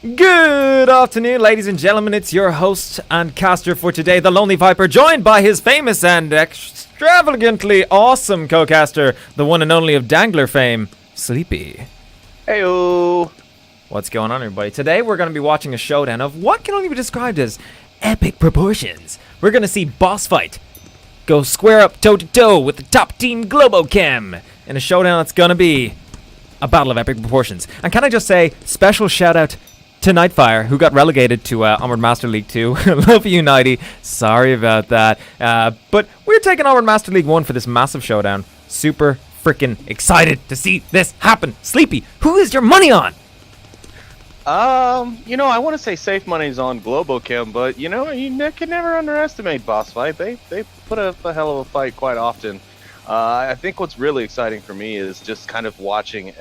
Good afternoon, ladies and gentlemen. It's your host and caster for today, the Lonely Viper, joined by his famous and extravagantly awesome co-caster, the one and only of Dangler fame, Sleepy. Heyo! What's going on, everybody? Today we're going to be watching a showdown of what can only be described as epic proportions. We're going to see BossFight go square up toe-to-toe with the top team Globochem in a showdown that's going to be a battle of epic proportions. And can I just say, special shout-out to Nightfire, who got relegated to Onward Master League 2. Love you, Nighty. Sorry about that. But we're taking Onward Master League 1 for this massive showdown. Super freaking excited to see this happen. Sleepy, who is your money on? I want to say safe money's on Globochem, but you can never underestimate BossFight. They put up a hell of a fight quite often. I think what's really exciting for me is just kind of watching.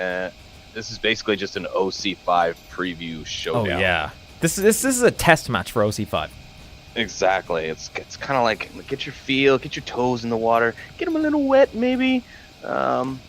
This is basically just an OC5 preview showdown. Oh yeah, this is a test match for OC5. Exactly. It's kind of like get your toes in the water, get them a little wet maybe, and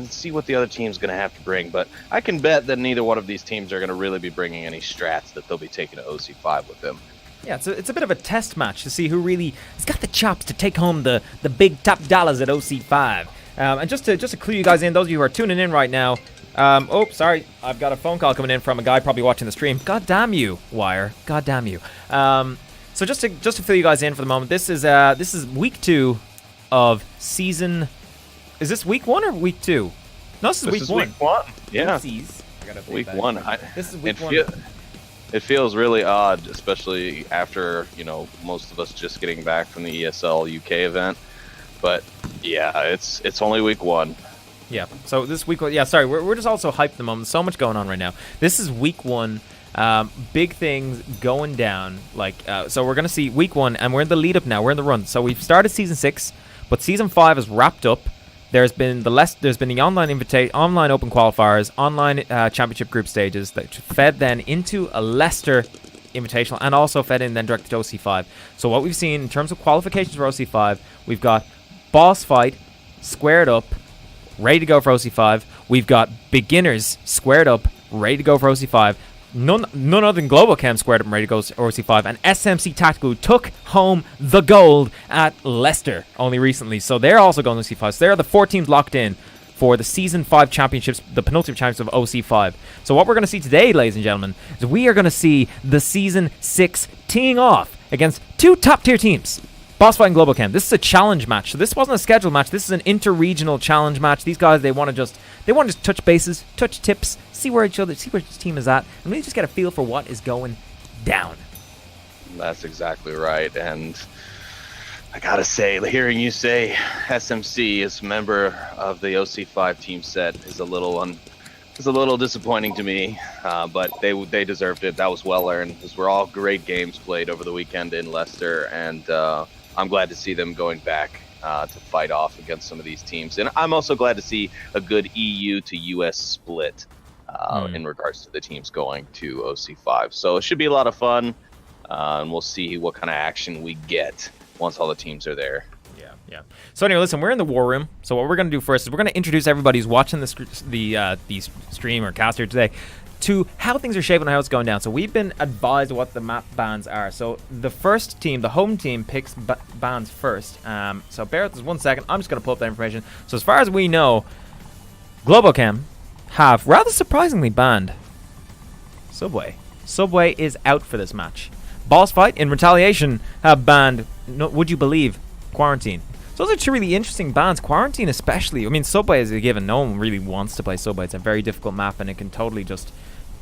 see what the other team's going to have to bring. But I can bet that neither one of these teams are going to really be bringing any strats that they'll be taking to OC5 with them. Yeah, it's a bit of a test match to see who really has got the chops to take home the big top dollars at OC5. And just to clue you guys in, those of you who are tuning in right now. Sorry, I've got a phone call coming in from a guy probably watching the stream. God damn you, Wire. God damn you. So just to fill you guys in for the moment, this is week 2 of season. Is this week 1 or week 2? No, this is week 1. Week 1. Yeah. Week 1. This is week 1. It feels really odd, especially after most of us just getting back from the ESL UK event. But yeah, it's only week 1. Yeah, so this week, yeah, sorry, we're just also hyped at the moment. So much going on right now. This is week 1, big things going down. So we're gonna see week 1, and we're in the lead up now. We're in the run. So we've started season 6, but season 5 is wrapped up. There's been the online open qualifiers, online championship group stages that fed then into a Leicester Invitational, and also fed in then direct to OC5. So what we've seen in terms of qualifications for OC5, we've got BossFight squared up, ready to go for OC5. We've got beginners squared up, ready to go for OC5. None other than Globochem squared up and ready to go for OC5. And SMC Tactical took home the gold at Leicester only recently. So they're also going to OC5. So they're the 4 teams locked in for the Season 5 championships, the penultimate championships of OC5. So what we're going to see today, ladies and gentlemen, is we are going to see the Season 6 teeing off against 2 top-tier teams. BossFight and Globochem. This is a challenge match. So this wasn't a scheduled match. This is an inter-regional challenge match. These guys, they want to just touch bases, touch tips, see where each team is at, and really just get a feel for what is going down. That's exactly right. And I gotta say, hearing you say SMC is a member of the OC5 team set is a little disappointing to me. But they deserved it. That was well earned. These were all great games played over the weekend in Leicester, and I'm glad to see them going back to fight off against some of these teams. And I'm also glad to see a good EU to US split in regards to the teams going to OC5. So it should be a lot of fun, and we'll see what kind of action we get once all the teams are there. Yeah. So anyway, listen, we're in the war room. So what we're going to do first is we're going to introduce everybody who's watching the stream or cast here today to how things are shaping and how it's going down. So we've been advised what the map bans are. So the first team, the home team, picks bans first. So bear with us 1 second. I'm just going to pull up that information. So as far as we know, Globochem have rather surprisingly banned Subway. Subway is out for this match. BossFight, in retaliation, have banned, would you believe, Quarantine. So those are 2 really interesting bans. Quarantine especially. I mean, Subway is a given. No one really wants to play Subway. It's a very difficult map, and it can totally just,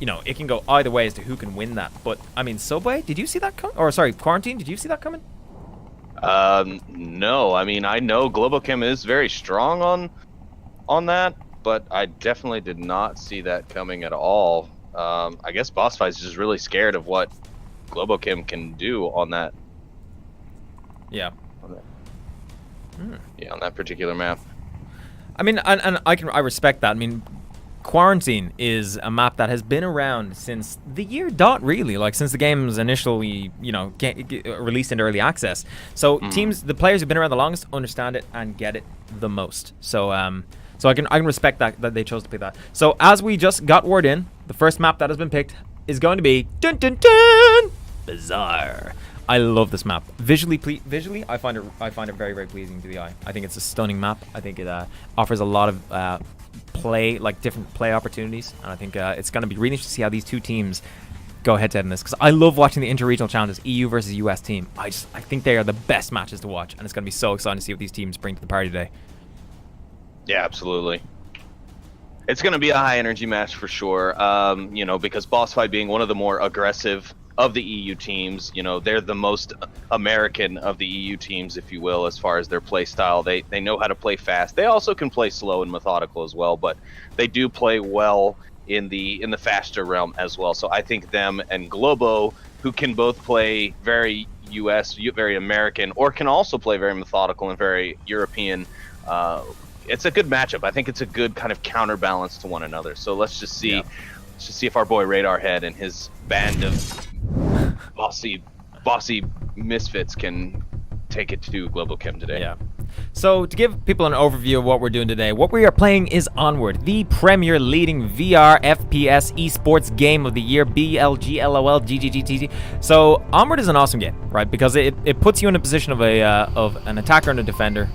it can go either way as to who can win that. But, I mean, Subway, did you see that coming? Or, sorry, Quarantine, did you see that coming? No. I mean, I know Globochem is very strong on that, but I definitely did not see that coming at all. I guess BossFight is just really scared of what Globochem can do on that. Yeah. Yeah, on that particular map. I mean, and I respect that. I mean, Quarantine is a map that has been around since the year dot, really, since the game was initially, released into early access. So the players who've been around the longest understand it and get it the most. So I can respect that they chose to pick that. So as we just got word in, the first map that has been picked is going to be dun dun dun Bazaar. I love this map. Visually, I find it very, very pleasing to the eye. I think it's a stunning map. I think it offers a lot of different play opportunities, and I think it's going to be really interesting to see how these two teams go head to head in this, because I love watching the interregional challenges, EU versus US team. I think they are the best matches to watch, and it's going to be so exciting to see what these teams bring to the party today. Yeah, absolutely. It's going to be a high energy match for sure. You know, because BossFight being one of the more aggressive of the EU teams, you know, they're the most American of the EU teams, if you will, as far as their play style. They know how to play fast. They also can play slow and methodical as well, but they do play well in the faster realm as well. So I think them and Globo, who can both play very US, very American, or can also play very methodical and very European, it's a good matchup. I think it's a good kind of counterbalance to one another. So let's just see, let's just see if our boy Radarhead and his band of bossy misfits can take it to Globochem today. Yeah. So to give people an overview of what we're doing today, what we are playing is Onward, the premier leading VR FPS esports game of the year, BLGLOL. So Onward is an awesome game, right? Because it puts you in a position of an attacker and a defender.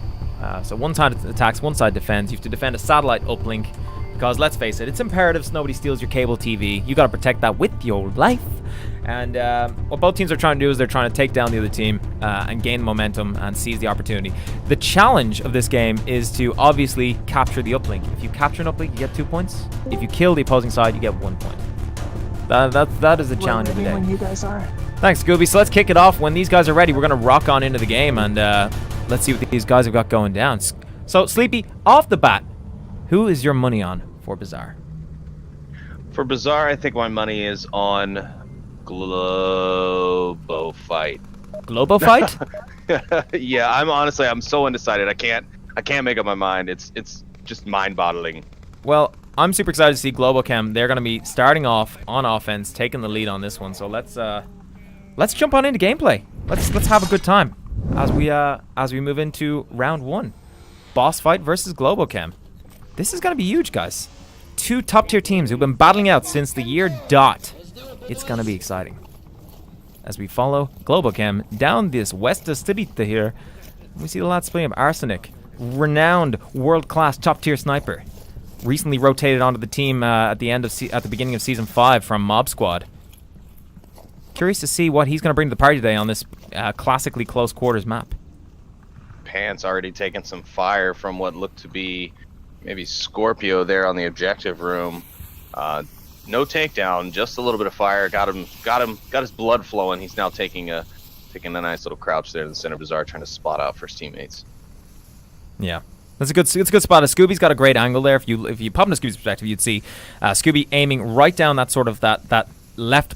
So one side attacks, one side defends. You have to defend a satellite uplink, because let's face it, it's imperative so nobody steals your cable TV. You got to protect that with your life. And what both teams are trying to do is they're trying to take down the other team and gain momentum and seize the opportunity. The challenge of this game is to obviously capture the uplink. If you capture an uplink, you get 2 points. If you kill the opposing side, you get 1 point. That is the challenge of the day. When you guys are. Thanks, Scooby. So let's kick it off. When these guys are ready, we're going to rock on into the game, and let's see what these guys have got going down. So, Sleepy, off the bat, who is your money on for Bazaar? For Bazaar, I think my money is on Globochem. Globochem? Yeah, I'm so undecided. I can't make up my mind. It's just mind-boggling. Well, I'm super excited to see Globochem. They're going to be starting off on offense, taking the lead on this one. So let's jump on into gameplay. Let's have a good time as we move into round 1. BossFight versus Globochem. This is going to be huge, guys. Two top-tier teams who've been battling out since the year dot. It's going to be exciting. As we follow Globochem down this West Street here, we see the lads playing of Arsenic, renowned world-class top-tier sniper. Recently rotated onto the team at the beginning of Season 5 from Mob Squad. Curious to see what he's going to bring to the party today on this classically close quarters map. Pants already taking some fire from what looked to be maybe Scorpio there on the objective room. No takedown, just a little bit of fire. Got his blood flowing. He's now taking a nice little crouch there in the center of Bazaar, trying to spot out for his teammates. Yeah. It's a good spot. Scooby's got a great angle there. If you pop into Scooby's perspective, you'd see Scooby aiming right down that sort of that left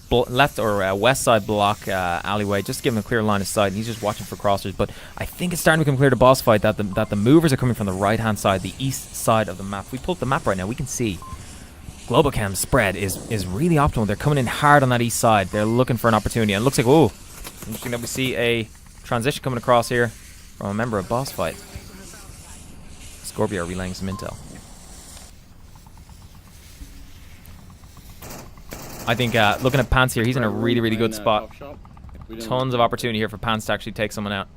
or west side block alleyway, just to give him a clear line of sight. And he's just watching for crossers. But I think it's starting to become clear to BossFight that the movers are coming from the right hand side, the east side of the map. If we pull up the map right now, we can see Globochem's spread is really optimal. They're coming in hard on that east side. They're looking for an opportunity, and it looks like interesting that we see a transition coming across here from a member of BossFight. Scorpio relaying some intel. I think looking at Pants here, he's in a really, really good spot. Tons of opportunity here for Pants to actually take someone out.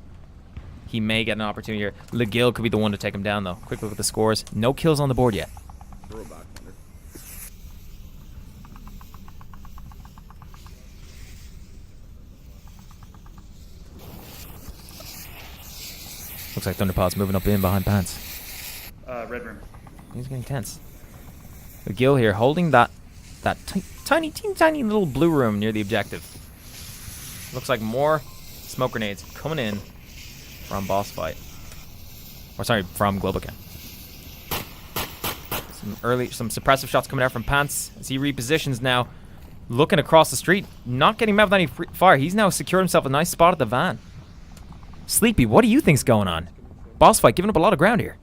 He may get an opportunity here. LeGil could be the one to take him down, though. Quick look at the scores. No kills on the board yet. Looks like Thunderpod's moving up in behind Pants. Red room. He's getting tense. McGill here holding that tiny little blue room near the objective. Looks like more smoke grenades coming in from BossFight. Or sorry, from Globochem. Some suppressive shots coming out from Pants as he repositions now. Looking across the street, not getting met with any fire. He's now secured himself a nice spot at the van. Sleepy, what do you think's going on? BossFight giving up a lot of ground here.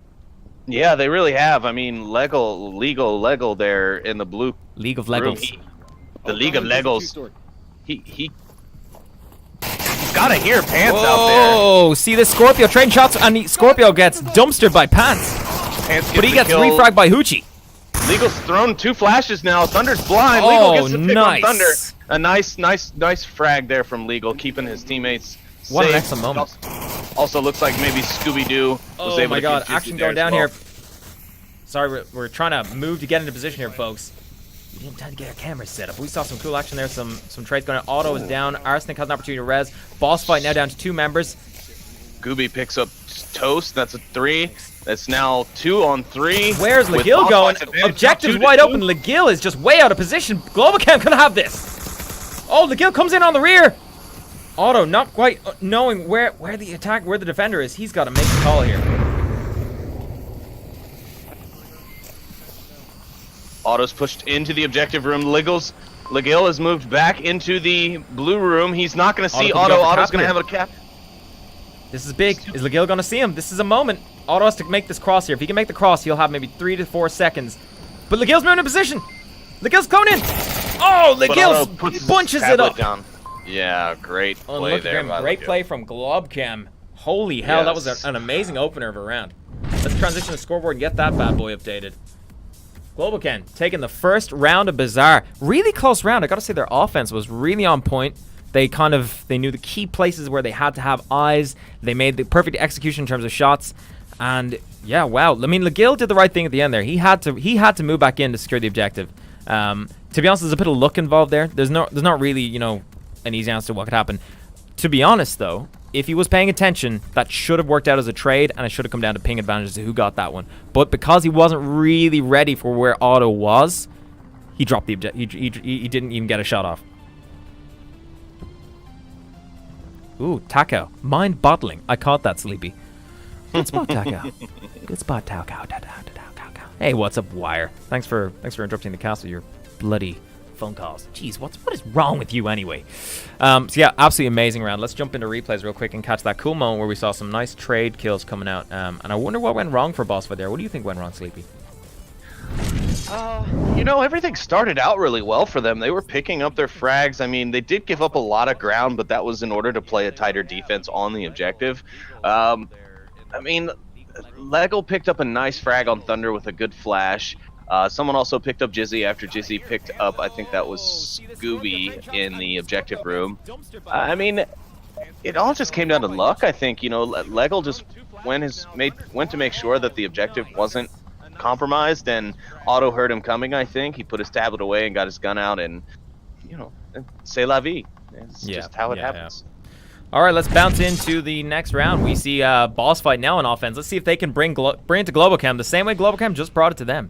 Yeah, they really have. I mean, Lego there in the blue League of room. Legos. The League of Legos. He's gotta hear Pants out there. Oh, see this Scorpio trading shots, and Scorpio gets dumpstered by Pants. Pants But he gets refragged by Hoochie. Legal's thrown 2 flashes now. Thunder's blind. Oh, Legal gets the pick nice. on Thunder. A nice frag there from Legal, keeping his teammates safe. What an excellent moment. Also looks like maybe Scooby-Doo was Oh able my to god, confuse action you there going as down well. here. Sorry, we're trying to move to get into position here, folks. We didn't have time to get our cameras set up. We saw some cool action there, some trades going on. Auto is down. Arsenic has an opportunity to res. Boss fight now down to 2 members. Gooby picks up Toast. That's a 3. That's now 2 on 3. Where's with Legil Boss going? Fight's advantage, Objective's now 2 to wide 2. open. Legil is just way out of position. Globochem could have this. Oh, Legil comes in on the rear. Auto not quite knowing where the defender is. He's got to make a call here. Auto's pushed into the objective room. Legil has moved back into the blue room. He's not going to see Auto can Auto. go for Auto's cap going to here. have a cap. This is big. Is Legil going to see him? This is a moment. Auto has to make this cross here. If he can make the cross, he'll have maybe 3 to 4 seconds. But Legil's moving in position. Legil's coming in. Oh, But Auto Legil puts his bunches it tablet up. down. Yeah, great Oh, play look at there. him. by Great Legil. play from Globochem. Holy hell, that was Yes. an amazing opener of a round. Let's transition to scoreboard and get that bad boy updated. Globochem taking the first round of Bazaar. Really close round. I gotta say their offense was really on point. They knew the key places where they had to have eyes. They made the perfect execution in terms of shots. And yeah, wow. I mean, Legil did the right thing at the end there. He had to move back in to secure the objective. To be honest, there's a bit of luck involved there. There's not really, an easy answer to what could happen. To be honest, though, if he was paying attention, that should have worked out as a trade, and it should have come down to ping advantages to who got that one. But because he wasn't really ready for where Auto was, he dropped the objective. He didn't even get a shot off. Ooh, Taco. Mind bottling. I caught that, Sleepy. Good spot, Taco. Good spot, Taco. Hey, what's up, Wire? Thanks for interrupting the cast with your bloody phone calls. Jeez, what is wrong with you anyway? So yeah, absolutely amazing round. Let's jump into replays real quick and catch that cool moment where we saw some nice trade kills coming out. And I wonder what went wrong for BossFight there. What do you think went wrong, Sleepy? Everything started out really well for them. They were picking up their frags. I mean, they did give up a lot of ground, but that was in order to play a tighter defense on the objective. Lego picked up a nice frag on Thunder with a good flash. Someone also picked up Jizzy after Jizzy picked up, I think that was Scooby in the objective room. It all just came down to luck, I think. Lego just went to make sure that the objective wasn't compromised, and Auto heard him coming, I think. He put his tablet away and got his gun out, and, c'est la vie. It's just how it happens. Yeah. All right, let's bounce into the next round. We see BossFight now on offense. Let's see if they can bring it to Globochem the same way Globochem just brought it to them.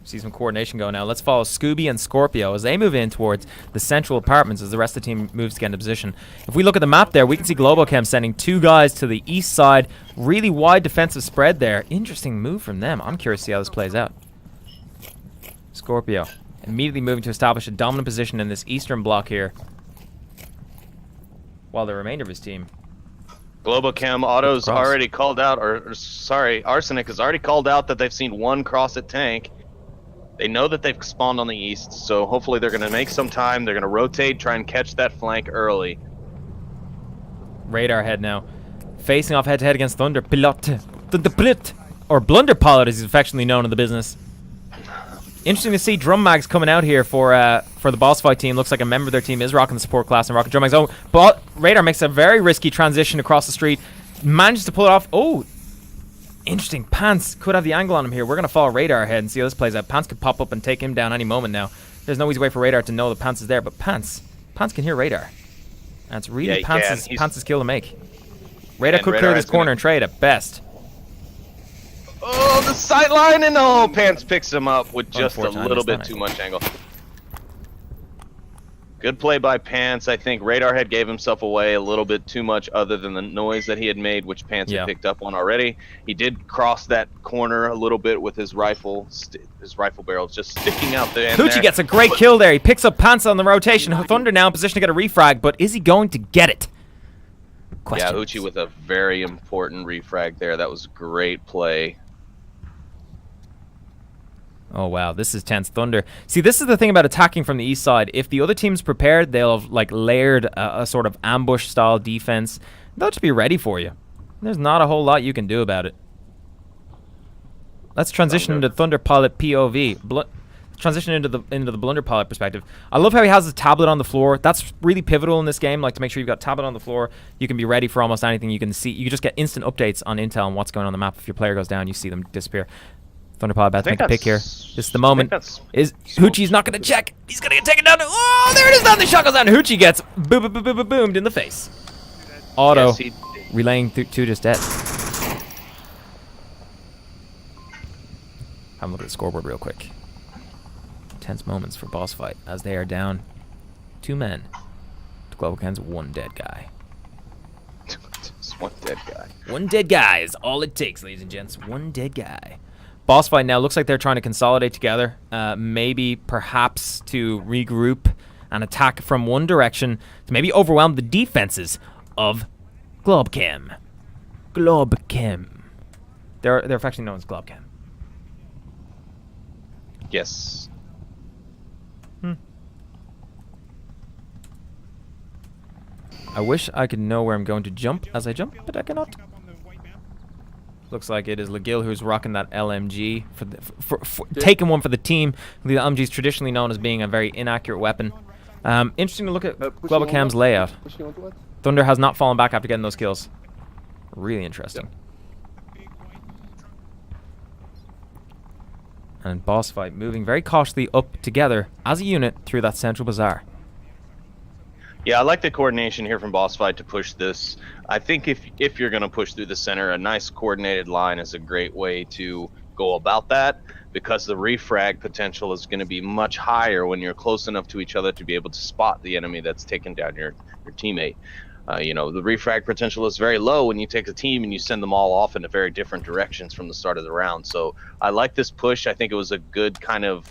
See some coordination going now. Let's follow Scooby and Scorpio as they move in towards the central apartments as the rest of the team moves to get into position. If we look at the map there, we can see Globochem sending 2 guys to the east side. Really wide defensive spread there. Interesting move from them. I'm curious to see how this plays out. Scorpio immediately moving to establish a dominant position in this eastern block here, while the remainder of his team. Globochem, Auto's already called out, Arsenic has already called out that they've seen 1 cross at tank. They know that they've spawned on the east, so hopefully they're going to make some time. They're going to rotate, try and catch that flank early. Radar head now, facing off head-to-head against Thunder Pilot, or Blunder Pilot as he's affectionately known in the business. Interesting to see Drum Mags coming out here for the BossFight team. Looks like a member of their team is rocking the support class and rocking Drum Mags. Oh, but Radar makes a very risky transition across the street. Manages to pull it off. Oh, interesting. Pants could have the angle on him here. We're going to follow Radar ahead and see how this plays out. Pants could pop up and take him down any moment now. There's no easy way for Radar to know that Pants is there, but Pants can hear Radar. And it's really Pants' kill to make. Radar could clear this corner and trade at best. Oh, the sight line, and Pants picks him up with just a little bit too much angle. Good play by Pants. I think Radar had gave himself away a little bit too much other than the noise that he had made, which Pants had picked up on already. He did cross that corner a little bit with his rifle barrel just sticking out there. Hoochie gets a great kill there. He picks up Pants on the rotation. Thunder now in position to get a refrag, but is he going to get it? Yeah, Hoochie with a very important refrag there. That was a great play. Oh, wow. This is tense. Thunder. See, this is the thing about attacking from the east side. If the other team's prepared, they'll have layered a sort of ambush-style defense. They'll just be ready for you. There's not a whole lot you can do about it. let's transition into Thunder Pilot POV. Transition into the Blunder Pilot perspective. I love how he has his tablet on the floor. That's really pivotal in this game. Like, to make sure you've got tablet on the floor, you can be ready for almost anything. You can see, you can just get instant updates on intel and what's going on the map. If your player goes down, you see them disappear. Thunder Pilot about to make a pick here. This is the moment. Is Hoochie's not going to check? He's going to get taken down. Oh, there it is. Down the shot goes down. Hoochie gets boomed in the face. Auto relaying two just dead. Have a look at the scoreboard real quick. Tense moments for BossFight as they are down 2 men to Globochem's 1 dead guy. Just 1 dead guy. 1 dead guy is all it takes, ladies and gents. 1 dead guy. BossFight now looks like they're trying to consolidate together, maybe perhaps to regroup and attack from one direction to maybe overwhelm the defenses of Globochem. Globochem. They're affectionately known as Globochem. Yes. I wish I could know where I'm going to jump as I jump, but I cannot. Looks like it is Legil who's rocking that LMG for taking one for the team. The LMG is traditionally known as being a very inaccurate weapon. Interesting to look at Globochem's layout. Thunder has not fallen back after getting those kills. Really interesting. And BossFight moving very cautiously up together as a unit through that central bazaar. Yeah, I like the coordination here from BossFight to push this. I think if you're going to push through the center, a nice coordinated line is a great way to go about that, because the refrag potential is going to be much higher when you're close enough to each other to be able to spot the enemy that's taken down your teammate. You know, the refrag potential is very low when you take a team and you send them all off into very different directions from the start of the round. So I like this push. I think it was a good kind of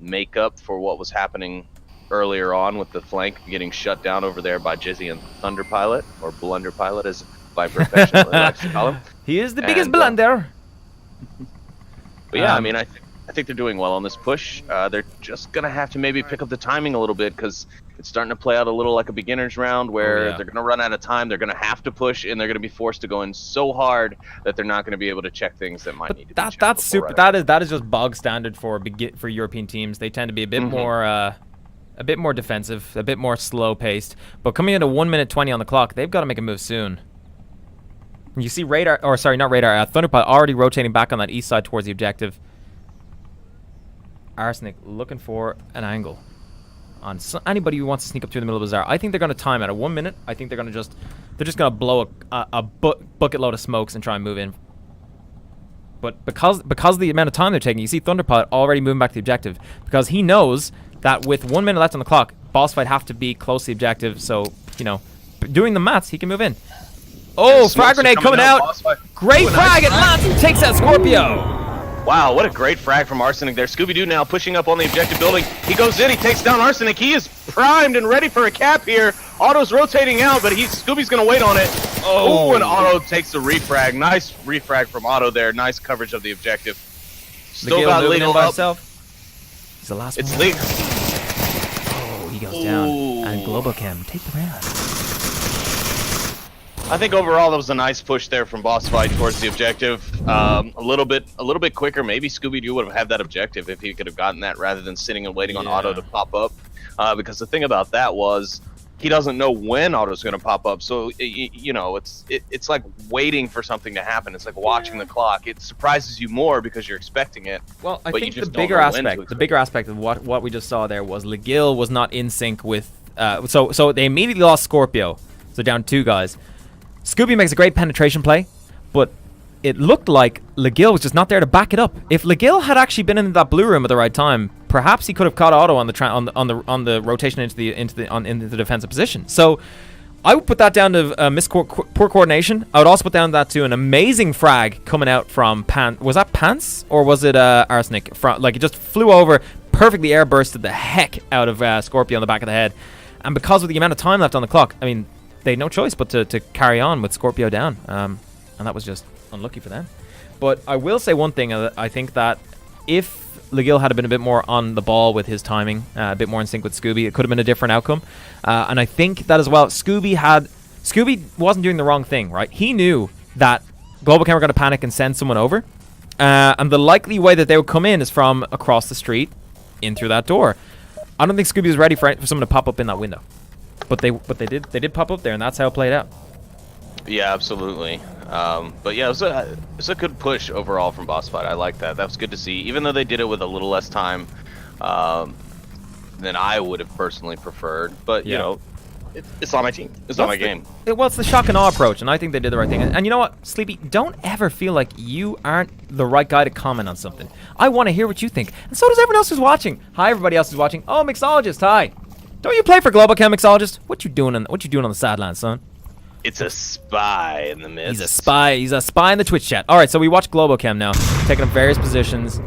make-up for what was happening earlier on with the flank getting shut down over there by Jizzy and Thunder Pilot, or Blunder Pilot as by professional likes to call him. He is the biggest blunder. But yeah, I mean, I think they're doing well on this push. They're just gonna have to maybe pick up the timing a little bit, because it's starting to play out a little like a beginner's round where they're gonna run out of time. They're gonna have to push, and they're gonna be forced to go in so hard that they're not gonna be able to check things that might need to be checked. That's super. That is just bog standard for European teams. They tend to be a bit more defensive, a bit more slow paced. But coming into 1 minute 20 on the clock, they've got to make a move soon. You see Thunderpilot already rotating back on that east side towards the objective. Arsenic looking for an angle on anybody who wants to sneak up through the middle of the bazaar. I think they're going to time at a 1 minute. I think they're just going to blow a bucket load of smokes and try and move in. But because of the amount of time they're taking, you see Thunderpilot already moving back to the objective, because he knows that with 1 minute left on the clock, BossFight have to be close to the objective. So, you know, doing the maths, he can move in. Oh, frag grenade coming out. Great frag. It lands. Takes that Scorpio. Wow, what a great frag from Arsenic there. Scooby-Doo now pushing up on the objective building. He goes in. He takes down Arsenic. He is primed and ready for a cap here. Otto's rotating out, but Scooby's going to wait on it. Oh, and Otto takes the refrag. Nice refrag from Otto there. Nice coverage of the objective. Still got Legal up. He's the last one. It's Legal. Oh, he goes down. And Globochem take the round. I think overall that was a nice push there from BossFight towards the objective. A little bit quicker. Maybe Scooby-Doo would have had that objective if he could have gotten that, rather than sitting and waiting on Otto to pop up. Because the thing about that was, he doesn't know when Otto's going to pop up. So you know, it's like waiting for something to happen. It's like watching the clock. It surprises you more because you're expecting it. Well, I think the bigger aspect of what we just saw there was Legil was not in sync with. So they immediately lost Scorpio. So down 2 guys. Scooby makes a great penetration play, but it looked like Legil was just not there to back it up. If Legil had actually been in that blue room at the right time, perhaps he could have caught Otto on the rotation into the defensive position. So I would put that down to poor coordination. I would also put down that to an amazing frag coming out from Was that Pants or was it Arsenic? Like, it just flew over, perfectly airbursted the heck out of Scorpio on the back of the head. And because of the amount of time left on the clock, I mean, they had no choice but to carry on with Scorpio down. And that was just unlucky for them. But I will say one thing. I think that if Legil had been a bit more on the ball with his timing, a bit more in sync with Scooby, it could have been a different outcome. And I think that as well, Scooby wasn't doing the wrong thing, right? He knew that Globochem were going to panic and send someone over. And the likely way that they would come in is from across the street, in through that door. I don't think Scooby was ready for someone to pop up in that window, but they did pop up there, and that's how it played out. Yeah, absolutely. But yeah, it was a good push overall from BossFight. I like that. That was good to see, even though they did it with a little less time than I would have personally preferred. But you know, it's not my team. It's not my game. Well, it's the shock and awe approach, and I think they did the right thing. And you know what, Sleepy, don't ever feel like you aren't the right guy to comment on something. I want to hear what you think, and so does everyone else who's watching. Hi, everybody else who's watching. Oh, Mixologist, hi. Don't you play for Globochem, Mixologist? What you doing on the sidelines, son? It's a spy in the mist. He's a spy. He's a spy in the Twitch chat. All right, so we watch Globochem now, taking up various positions.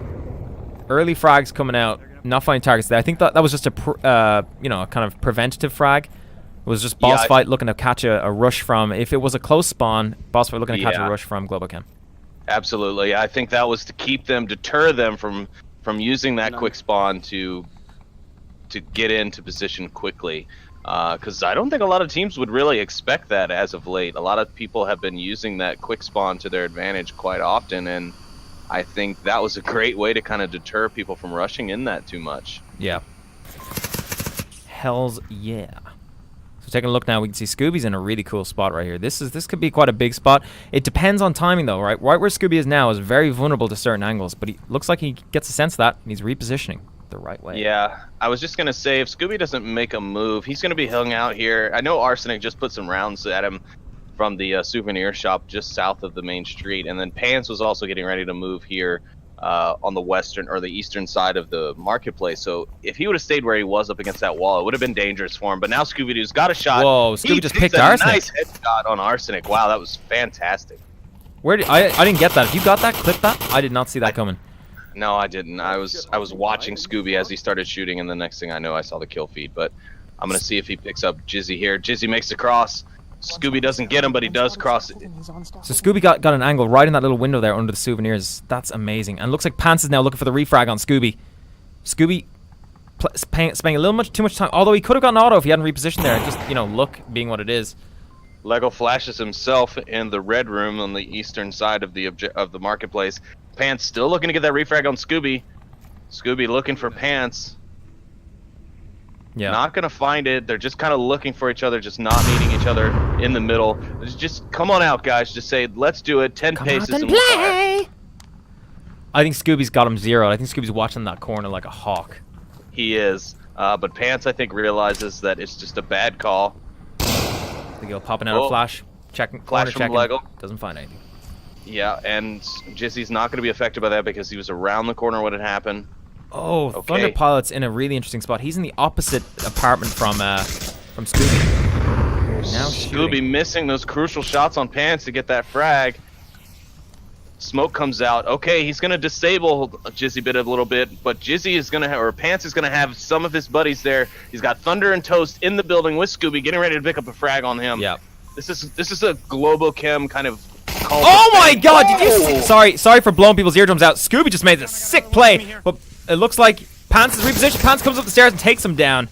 Early frags coming out, not finding targets there. I think that was just a kind of preventative frag. It was just BossFight looking to catch a rush from. If it was a close spawn, BossFight looking to catch a rush from Globochem. Absolutely, I think that was to deter them from using that quick spawn to get into position quickly. Because I don't think a lot of teams would really expect that as of late. A lot of people have been using that quick spawn to their advantage quite often, and I think that was a great way to kind of deter people from rushing in that too much. Yeah. Hells yeah. So taking a look now, we can see Scooby's in a really cool spot right here. This could be quite a big spot. It depends on timing though, right? Right where Scooby is now is very vulnerable to certain angles, but he looks like he gets a sense of that, and he's repositioning the right way. Yeah, I was just gonna say, if Scooby doesn't make a move, he's gonna be hung out here. I know Arsenic just put some rounds at him from the souvenir shop just south of the main street, and then Pants was also getting ready to move here on the western or the eastern side of the marketplace. So if he would have stayed where he was up against that wall, it would have been dangerous for him. But now Scooby-Doo's got a shot. Whoa, Scooby just picked Arsenic. Nice headshot on Arsenic. Wow, that was fantastic. Where did I didn't get that. If you got that, clip that. I did not see that coming. No, I didn't. I was watching Scooby as he started shooting, and the next thing I know, I saw the kill feed. But I'm gonna see if he picks up Jizzy here. Jizzy makes the cross. Scooby doesn't get him, but he does cross it. So Scooby got an angle right in that little window there under the souvenirs. That's amazing. And it looks like Pants is now looking for the refrag on Scooby. Scooby spending a little too much time. Although he could have gotten auto if he hadn't repositioned there. Just luck being what it is. Lego flashes himself in the red room on the eastern side of the marketplace. Pants still looking to get that refrag on Scooby. Scooby looking for Pants. Yeah. Not gonna find it. They're just kind of looking for each other, just not meeting each other in the middle. Just come on out, guys. Just say, let's do it. 10 paces and we'll fire. I think Scooby's got him zeroed. I think Scooby's watching that corner like a hawk. He is. But Pants, I think, realizes that it's just a bad call. They go popping out a flash, checking, flash from checking. Lego. Doesn't find anything. Yeah, and Jizzy's not going to be affected by that because he was around the corner when it happened. Oh, okay. Thunder Pilot's in a really interesting spot. He's in the opposite apartment from Scooby. Now Scooby missing those crucial shots on Pants to get that frag. Smoke comes out. Okay, he's gonna disable Jizzy a little bit, but Jizzy is gonna or Pants is gonna have some of his buddies there. He's got Thunder and Toast in the building with Scooby, getting ready to pick up a frag on him. Yeah. This is a Globochem kind of. Oh my God! Did you see? Sorry for blowing people's eardrums out. Scooby just made a sick play, but it looks like Pants is repositioned. Pants comes up the stairs and takes him down.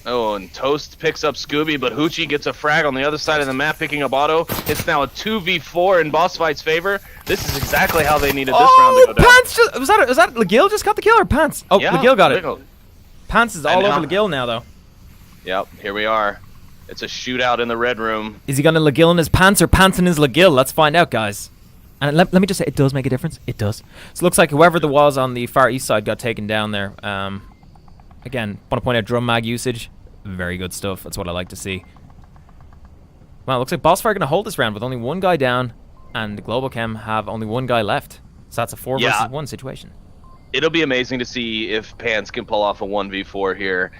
Oh, and Toast picks up Scooby, but Hoochie gets a frag on the other side of the map, picking up Auto. It's now a 2v4 in BossFight's favor. This is exactly how they needed this round to go down. Pants just was that Legil just got the kill or Pants? Oh, yeah, Legil got it. Pants is all over Legil now though. Yep, here we are. It's a shootout in the red room. Is he gonna Legil in his Pants or Pants in his Legil? Let's find out, guys. And let me just say, it does make a difference. It does. So it looks like whoever the was on the far east side got taken down there. Again, want to point out drum mag usage. Very good stuff. That's what I like to see. Well, it looks like BossFight are going to hold this round with only one guy down, and Globochem have only one guy left. So that's a 4 versus 1 situation. It'll be amazing to see if Pants can pull off a 1v4 here.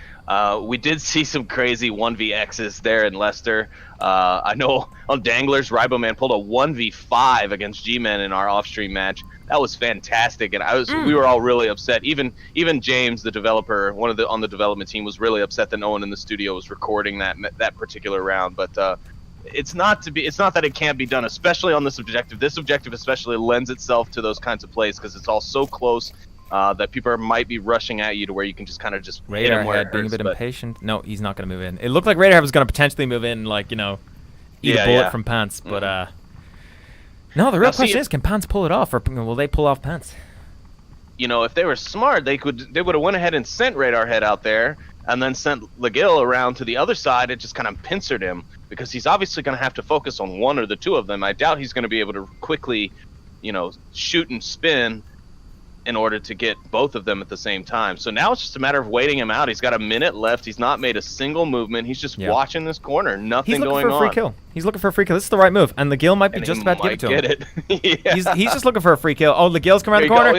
We did see some crazy 1vx's there in Leicester. I know on Danglers, Riboman pulled a 1v5 against G-Men in our off-stream match. That was fantastic, and we were all really upset. Even James, the developer, on the development team, was really upset that no one in the studio was recording that particular round. But it's not that it can't be done, especially on this objective. This objective especially lends itself to those kinds of plays because it's all so close. That people might be rushing at you to where you can just kind of just hit him where it hurts, being a bit impatient. No, he's not going to move in. It looked like Radarhead was going to potentially move in, like, eat a bullet from Pants. But No, the real Now, see, question is, can Pants pull it off, or will they pull off Pants? You know, if they were smart, they would have went ahead and sent Radar Head out there, and then sent Legil around to the other side and just kind of pincered him, because he's obviously going to have to focus on one or the two of them. I doubt he's going to be able to quickly, you know, shoot and spin in order to get both of them at the same time. So now it's just a matter of waiting him out. He's got a minute left. He's not made a single movement. He's just watching this corner. Nothing going on. He's looking for a free kill. He's looking for a free kill. This is the right move. And Legil might be just about to give it to him. Yeah. He's just looking for a free kill. Oh, Legil's come around the corner.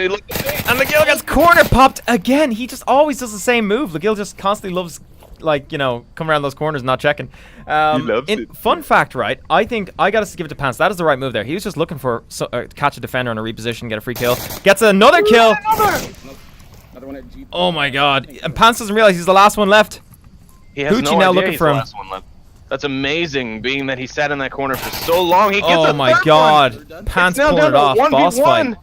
And And Legil gets corner popped again. He just always does the same move. Legil just constantly loves, like, you know, come around those corners, not checking. He loves it. Fun fact, right? I think I got to give it to Pants. That is the right move there. He was just looking for catch a defender on a reposition, get a free kill. Gets another kill. Another one at G. Oh my god. And Pants doesn't realize he's the last one left. He has Hoochie no now idea looking he's for the him. last one left. That's amazing, being that he sat in that corner for so long. He gets Oh a my third god. one. Pants It's now pulling it down off. to 1v1.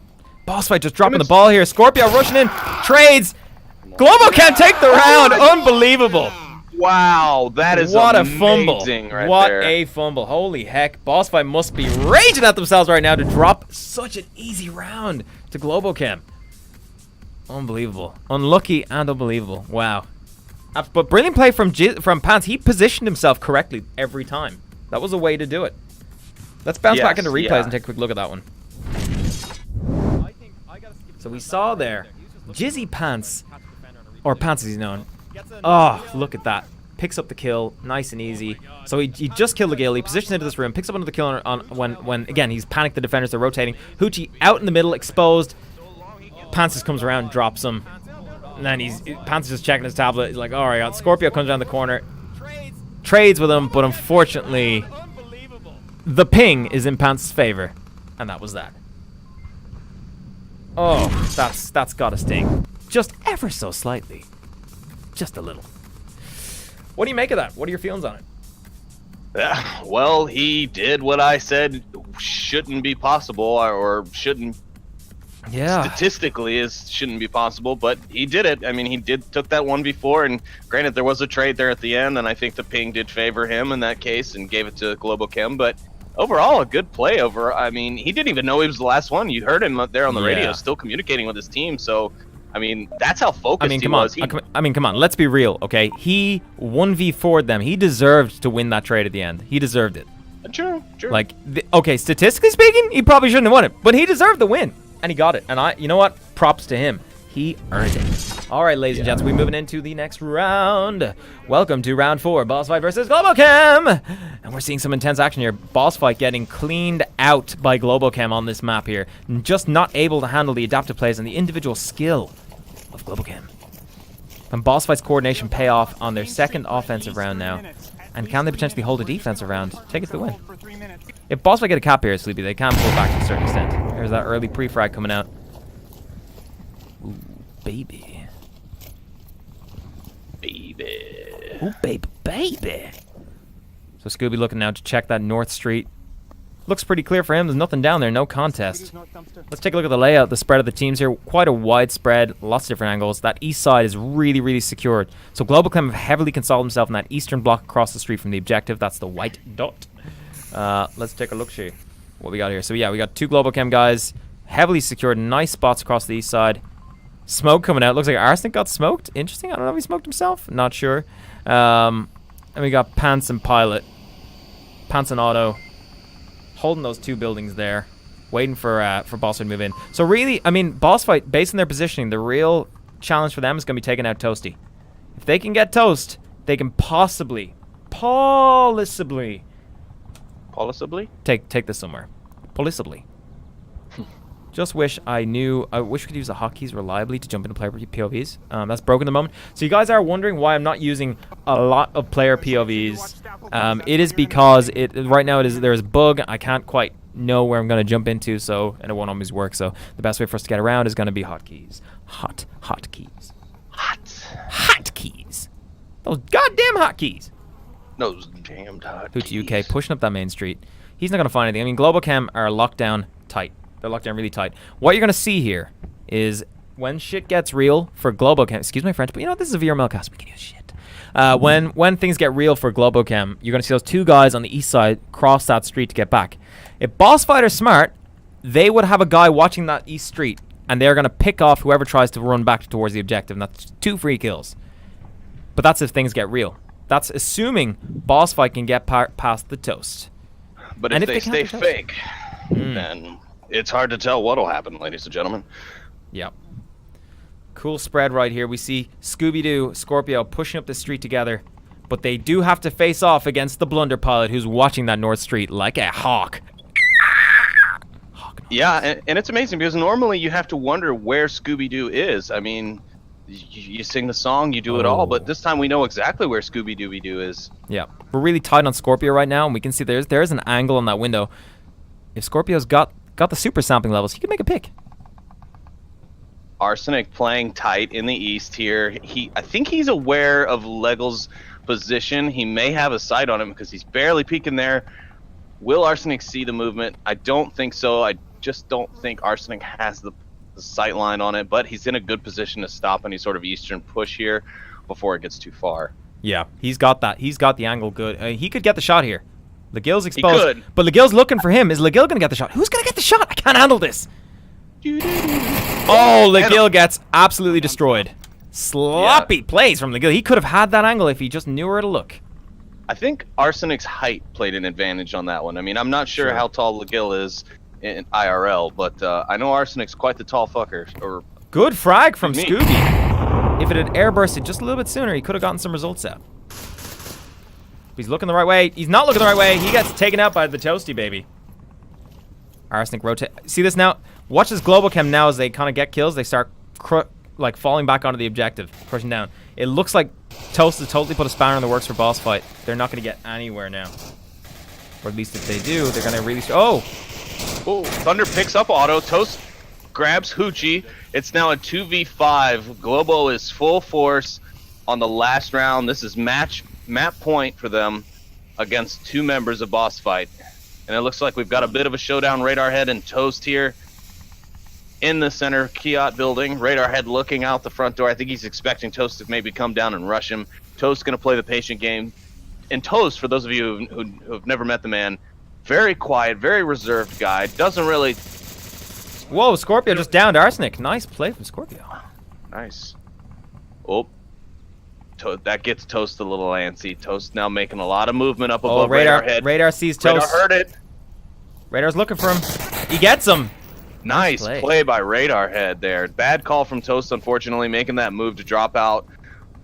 BossFight just dropping the ball here. Scorpio rushing in. Trades. Globochem take the round. Unbelievable. Wow, that is What a fumble. right What there. a fumble. Holy heck. BossFight must be raging at themselves right now to drop such an easy round to Globochem. Unbelievable. Unlucky and unbelievable. Wow. But brilliant play from Pants. He positioned himself correctly every time. That was a way to do it. Let's bounce back into replays and take a quick look at that one. So we saw there Jizzy Pants, or Pants as he's known. Oh, look at that. Picks up the kill, nice and easy. So he just killed Legil. He positions into this room, picks up another kill when again he's panicked. The defenders are rotating. Hoochie out in the middle, exposed. Pants just comes around, drops him, and then Pants is just checking his tablet. He's like, all right. Scorpio comes around the corner, trades with him, but unfortunately, the ping is in Pants' favor, and that was that. Oh, that's gotta sting, just ever so slightly. Just a little. What do you make of that? What are your feelings on it? Well, he did what I said shouldn't be possible, or shouldn't statistically shouldn't be possible, but he did it. I mean, he took that 1v4, and granted there was a trade there at the end, and I think the ping did favor him in that case and gave it to Globochem, but overall a good play over. I mean, he didn't even know he was the last one. You heard him up there on the radio still communicating with his team, so I mean, that's how focused he was. Come on, let's be real, okay? He 1v4'd them. He deserved to win that trade at the end. He deserved it. True. Like, okay, statistically speaking, he probably shouldn't have won it, but he deserved the win, and he got it. And you know what? Props to him. He earned it. All right, ladies and gents, we're moving into the next round. Welcome to round 4, BossFight versus Globochem. And we're seeing some intense action here. BossFight getting cleaned out by Globochem on this map here. Just not able to handle the adaptive plays and the individual skill of Globochem. And BossFight's coordination pay off on their second offensive round now. And can they potentially hold a defensive round? Take it to the win. If BossFight get a cap here, Sleepy, they can pull back to a certain extent. There's that early pre-frag coming out. Ooh, baby. Ooh, baby. So Scooby looking now to check that North Street. Looks pretty clear for him. There's nothing down there. No contest. Let's take a look at the layout, the spread of the teams here. Quite a wide spread. Lots of different angles. That east side is really, really secured. So Globochem have heavily consolidated himself in that eastern block across the street from the objective. That's the white dot. Let's take a look, see what we got here. So yeah, we got 2 Globochem guys. Heavily secured. Nice spots across the east side. Smoke coming out. Looks like Arsenic got smoked. Interesting. I don't know if he smoked himself. Not sure. And we got Pants and Pilot. Pants and Auto. Holding those 2 buildings there. Waiting for BossFight to move in. So really, I mean, BossFight, based on their positioning, the real challenge for them is going to be taking out Toasty. If they can get Toast, they can possibly take this somewhere. Possibly. Just wish I wish we could use the hotkeys reliably to jump into player POVs. That's broken at the moment. So you guys are wondering why I'm not using a lot of player POVs. It is because right now there is a bug. I can't quite know where I'm going to jump into, and it won't always work. So the best way for us to get around is going to be hotkeys. Hotkeys. Hotkeys. Those goddamn hotkeys. Those damned hotkeys. Hoochie UK pushing up that main street. He's not going to find anything. I mean, Globochem are locked down tight. They're locked down really tight. What you're going to see here is when shit gets real for Globochem, excuse my French, but you know what? This is a VRML cast. We can use shit. When things get real for Globochem, you're going to see those 2 guys on the east side cross that street to get back. If BossFight are smart they would have a guy watching that east street, and they're going to pick off whoever tries to run back towards the objective, and that's 2 free kills. But that's if things get real. That's assuming BossFight can get past the toast. But And if if they they stay can't fake, then it's hard to tell what'll happen, ladies and gentlemen. Yep. Cool spread right here. We see Scooby-Doo, Scorpio pushing up the street together, but they do have to face off against the Blunder Pilot, who's watching that north street like a hawk. Yeah, and it's amazing because normally you have to wonder where Scooby-Doo is. I mean, you sing the song, you do it all, but this time we know exactly where Scooby-Dooby-Doo is. Yeah, we're really tight on Scorpio right now, and we can see there's an angle on that window. If Scorpio's got the super sampling levels, he could make a pick. Arsenic playing tight in the east here. I think he's aware of Legel's position. He may have a sight on him because he's barely peeking there. Will Arsenic see the movement? I don't think so. I just don't think Arsenic has the sight line on it, but he's in a good position to stop any sort of eastern push here before it gets too far. Yeah, he's got that. He's got the angle good. He could get the shot here. Legil's exposed. He could. But Legil's looking for him. Is Legil going to get the shot? Who's going to get the shot? I can't handle this. Oh, Legil gets absolutely destroyed. Sloppy plays from Legil. He could have had that angle if he just knew where to look. I think Arsenic's height played an advantage on that one. I mean, I'm not sure how tall Legil is in IRL, but I know Arsenic's quite the tall fucker. Good frag from Scooby. If it had airbursted just a little bit sooner, he could have gotten some results out. He's looking the right way. He's not looking the right way. He gets taken out by the Toasty baby. Arsenic rotate. See this now? Watch this Globochem now as they kind of get kills. They start like falling back onto the objective, pushing down. It looks like Toast has totally put a spanner in the works for BossFight. They're not going to get anywhere now. Or at least if they do, they're going to really... Oh, Thunder picks up Auto. Toast grabs Hoochie. It's now a 2v5. Globo is full force on the last round. This is map point for them against 2 members of BossFight. And it looks like we've got a bit of a showdown. Radar Head and Toast here in the center Kiot building. Radar Head looking out the front door. I think he's expecting Toast to maybe come down and rush him. Toast going to play the patient game. And Toast, for those of you who have never met the man, very quiet, very reserved guy. Doesn't really... Whoa, Scorpio just downed Arsenic. Nice play from Scorpio. Nice. Oh. That gets Toast a little antsy. Toast now making a lot of movement up above Radar Head. Radar sees Toast. Radar heard it. Radar's looking for him. He gets him. Nice play by Radar Head there. Bad call from Toast, unfortunately, making that move to drop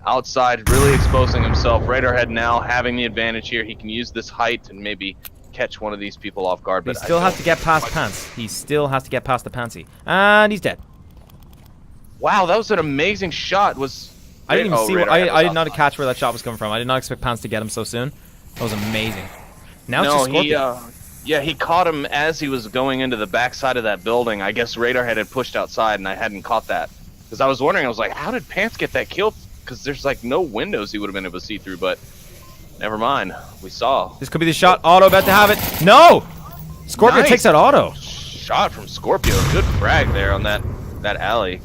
outside, really exposing himself. Radar Head now having the advantage here. He can use this height and maybe catch one of these people off guard. But he still has to get past Pants. He still has to get past the Pantsy. And he's dead. Wow, that was an amazing shot. I didn't even see. I did not catch where that shot was coming from. I did not expect Pants to get him so soon. That was amazing. Now it's just Scorpio. He caught him as he was going into the backside of that building. I guess Radar Head had pushed outside, and I hadn't caught that. Because I was wondering, I was like, how did Pants get that kill? Because there's like no windows he would have been able to see through, but never mind. We saw. This could be the shot. Auto about to have it. No! Scorpio takes out Auto. Shot from Scorpio. Good frag there on that alley.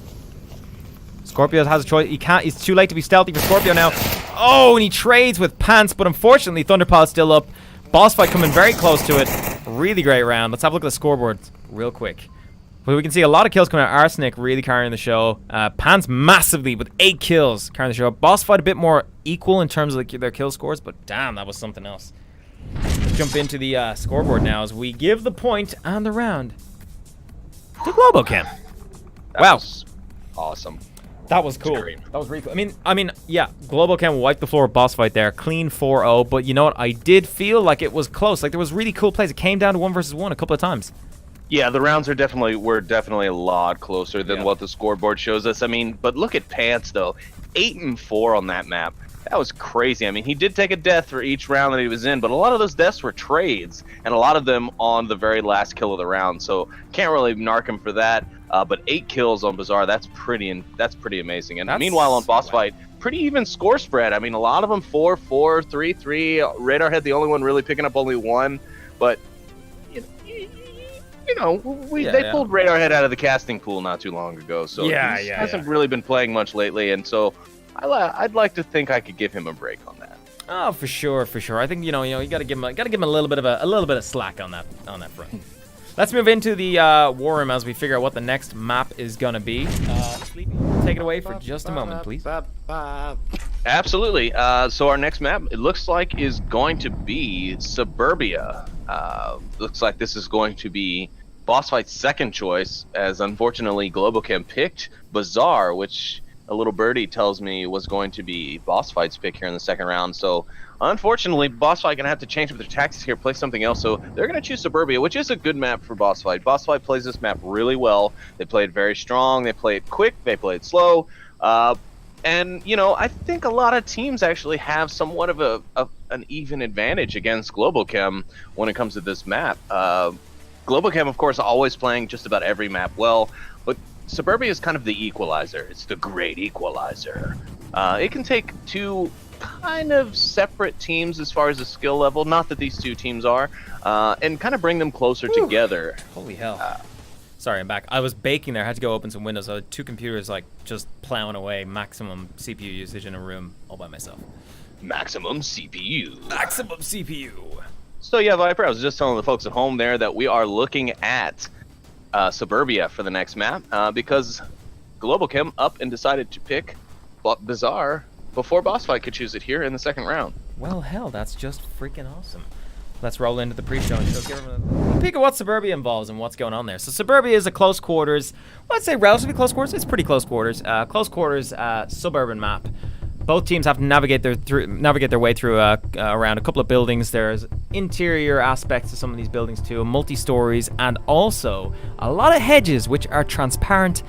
Scorpio has a choice. He can't. He's too late to be stealthy for Scorpio now. Oh, and he trades with Pants, but unfortunately, Thunderpilot's still up. BossFight coming very close to it. Really great round. Let's have a look at the scoreboard real quick. Well, we can see a lot of kills coming out. Arsenic really carrying the show. Pants massively with 8 kills carrying the show. BossFight a bit more equal in terms of their kill scores, but damn, that was something else. Let's jump into the scoreboard now as we give the point and the round to Globochem. Wow. Was awesome. That was cool. That was really cool. I mean, yeah, Globochem wiped the floor with BossFight there. Clean 4-0, but you know what? I did feel like it was close. Like, there was really cool plays. It came down to 1 versus 1 a couple of times. Yeah, the rounds were definitely a lot closer than what the scoreboard shows us. I mean, but look at Pants, though. 8 and 4 on that map. That was crazy. I mean, he did take a death for each round that he was in, but a lot of those deaths were trades, and a lot of them on the very last kill of the round. So can't really narc him for that. But 8 kills on Bazaar, that's pretty amazing. And meanwhile on BossFight, pretty even score spread. I mean, a lot of them 4-4, 3-3. Radar Head the only one really picking up only 1, but they pulled Radar Head out of the casting pool not too long ago, so he hasn't really been playing much lately, and so I'd like to think I could give him a break on that. Oh, for sure. I think you gotta give him a little bit of slack on that front. Let's move into the war room as we figure out what the next map is going to be. Sleepy, take it away for just a moment, please. Absolutely. So our next map, it looks like, is going to be Suburbia. Looks like this is going to be BossFight's second choice, as unfortunately Globochem picked Bazaar, which a little birdie tells me was going to be BossFight's pick here in the second round. So unfortunately, BossFight gonna have to change up their tactics here, play something else. So they're gonna choose Suburbia, which is a good map for BossFight. BossFight plays this map really well. They play it very strong. They play it quick. They play it slow. And you know, I think a lot of teams actually have somewhat of an even advantage against Globochem when it comes to this map. Globochem, of course, always playing just about every map well, but Suburbia is kind of the equalizer. It's the great equalizer. It can take two kind of separate teams as far as the skill level, not that these two teams are, and kind of bring them closer together. Holy hell. Sorry, I'm back. I was baking there. I had to go open some windows. I had two computers like just plowing away, maximum CPU usage in a room all by myself. Maximum CPU. Maximum CPU. So yeah, Viper, I was just telling the folks at home there that we are looking at Suburbia for the next map because Globochem up and decided to pick Bazaar before BossFight could choose it here in the second round. Well, hell, that's just freaking awesome. Let's roll into the pre-show and show everyone a peek at what Suburbia involves and what's going on there. So Suburbia is a close quarters, well, I'd say relatively close quarters. It's pretty close quarters. Close quarters suburban map. Both teams have to navigate their way through around a couple of buildings. There's interior aspects to some of these buildings too, multi-stories, and also a lot of hedges which are transparent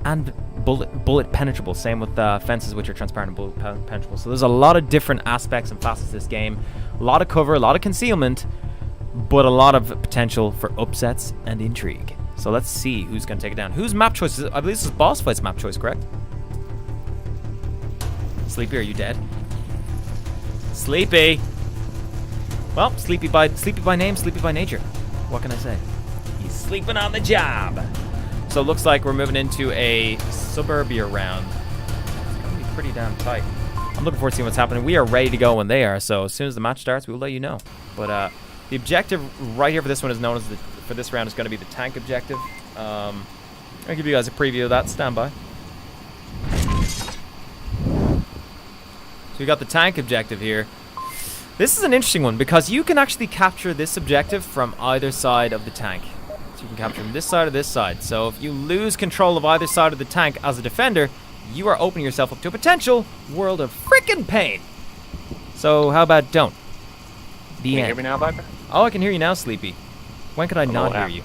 and bullet penetrable. Same with fences which are transparent and bullet penetrable. So there's a lot of different aspects and facets to this game. A lot of cover, a lot of concealment, but a lot of potential for upsets and intrigue. So let's see who's going to take it down. Whose map choice is it? I believe this is BossFight's map choice, correct? Sleepy, are you dead? Sleepy! Well, sleepy by name, sleepy by nature. What can I say? He's sleeping on the job. So it looks like we're moving into a Suburbia round. It's going to be pretty damn tight. I'm looking forward to seeing what's happening. We are ready to go when they are, so as soon as the match starts, we will let you know. But the objective right here for this one is known as for this round is going to be the tank objective. I'll give you guys a preview of that. Stand by. So we got the tank objective here. This is an interesting one because you can actually capture this objective from either side of the tank. So you can capture from this side or this side. So if you lose control of either side of the tank as a defender, you are opening yourself up to a potential world of freaking pain. So how about don't? The Can you end. hear me now, Viper? Oh, I can hear you now, Sleepy. When could I not hear you?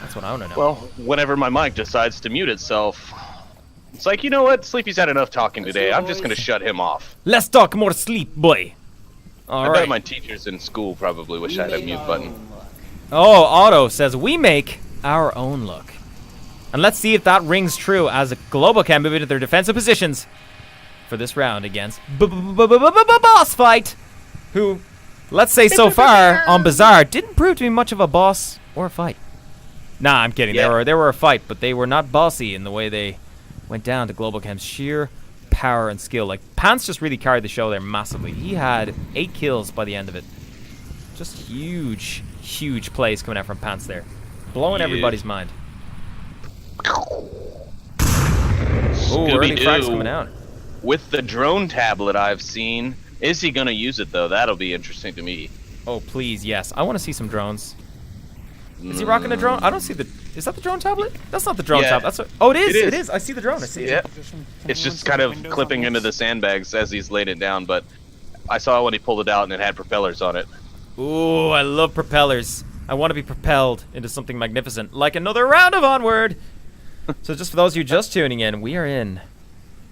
That's what I want to know. Well, whenever my mic decides to mute itself, it's like, you know what? Sleepy's had enough talking today. I'm just going to shut him off. Let's talk more sleep, boy. All I right. bet my teachers in school probably wish I had a mute button. Oh, Otto says we make our own look. And let's see if that rings true as Globochem move into their defensive positions for this round against BossFight, who, let's say so far on Bazaar, didn't prove to be much of a boss or a fight. Nah, I'm kidding. Yeah. They were a fight, but they were not bossy in the way they went down to Globochem's sheer power and skill. Like, Pants just really carried the show there massively. He had 8 kills by the end of it. Just huge, huge plays coming out from Pants there. Blowing everybody's mind. Oh, early frags coming out. With the drone tablet I've seen, is he going to use it, though? That'll be interesting to me. Oh, please, yes. I want to see some drones. Is he rocking a drone? I don't see the... Is that the drone tablet? That's not the drone tablet. That's what, oh, it is. It is. I see the drone. I see it. Yeah. It's just kind of clipping into the sandbags as he's laid it down, but I saw when he pulled it out and it had propellers on it. Ooh, I love propellers. I want to be propelled into something magnificent, like another round of Onward. So just for those of you just tuning in, we are in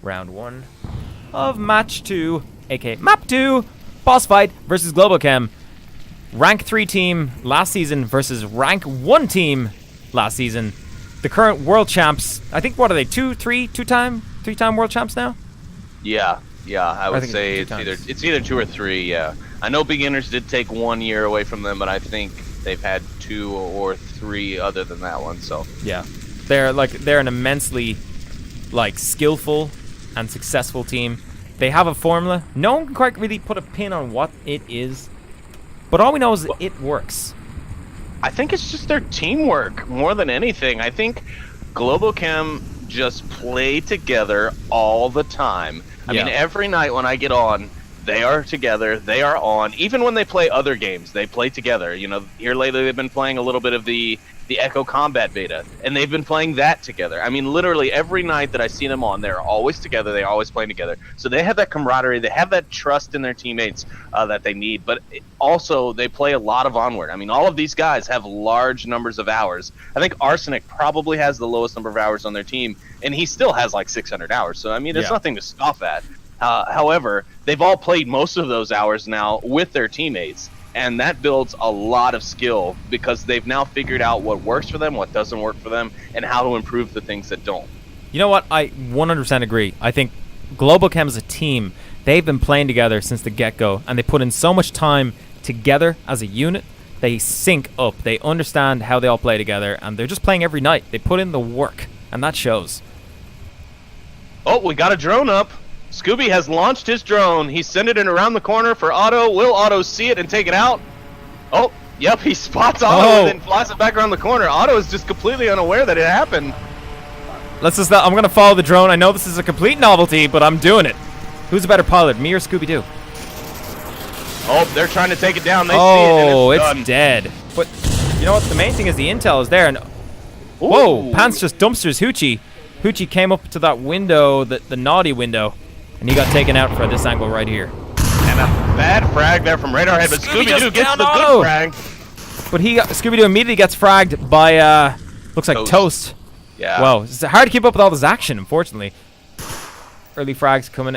round 1 of match 2, aka map 2, BossFight versus Globochem. Rank 3 team last season versus rank 1 team last season. The current world champs, I think, what are they, three-time world champs now? Yeah, I would think say it's it's either 2 or 3, yeah. I know beginners did take 1 year away from them, but I think they've had 2 or 3 other than that one, so. Yeah. They're an immensely skillful and successful team. They have a formula. No one can quite really put a pin on what it is, but all we know is that it works. I think it's just their teamwork more than anything. I think Globochem just play together all the time. I mean, every night when I get on, they are together, they are on. Even when they play other games, they play together. You know, here lately they've been playing a little bit of the Echo Combat beta, and they've been playing that together. I mean, literally every night that I see them on, they're always together, they're always playing together. So they have that camaraderie, they have that trust in their teammates that they need, but also they play a lot of Onward. I mean, all of these guys have large numbers of hours. I think Arsenic probably has the lowest number of hours on their team, and he still has like 600 hours. So, I mean, it's nothing to scoff at. However, they've all played most of those hours now with their teammates. And that builds a lot of skill because they've now figured out what works for them, what doesn't work for them, and how to improve the things that don't. You know what? I 100% agree. I think Globochem as a team, they've been playing together since the get-go, and they put in so much time together as a unit. They sync up. They understand how they all play together, and they're just playing every night. They put in the work, and that shows. Oh, we got a drone up. Scooby has launched his drone. He sent it in around the corner for Otto. Will Otto see it and take it out? Oh, yep, he spots Otto and then flies it back around the corner. Otto is just completely unaware that it happened. I'm going to follow the drone. I know this is a complete novelty, but I'm doing it. Who's a better pilot, me or Scooby-Doo? Oh, they're trying to take it down. They see it, and it's done. Dead. But you know what? The main thing is the intel is there. And whoa, Pants just dumpsters Hoochie. Hoochie came up to that window, the naughty window. And he got taken out for this angle right here. And a bad frag there from Radarhead, but Scooby-Doo gets the good frag. But Scooby-Doo immediately gets fragged by, looks like Toast. Yeah. Wow, it's hard to keep up with all this action, unfortunately. Early frags coming,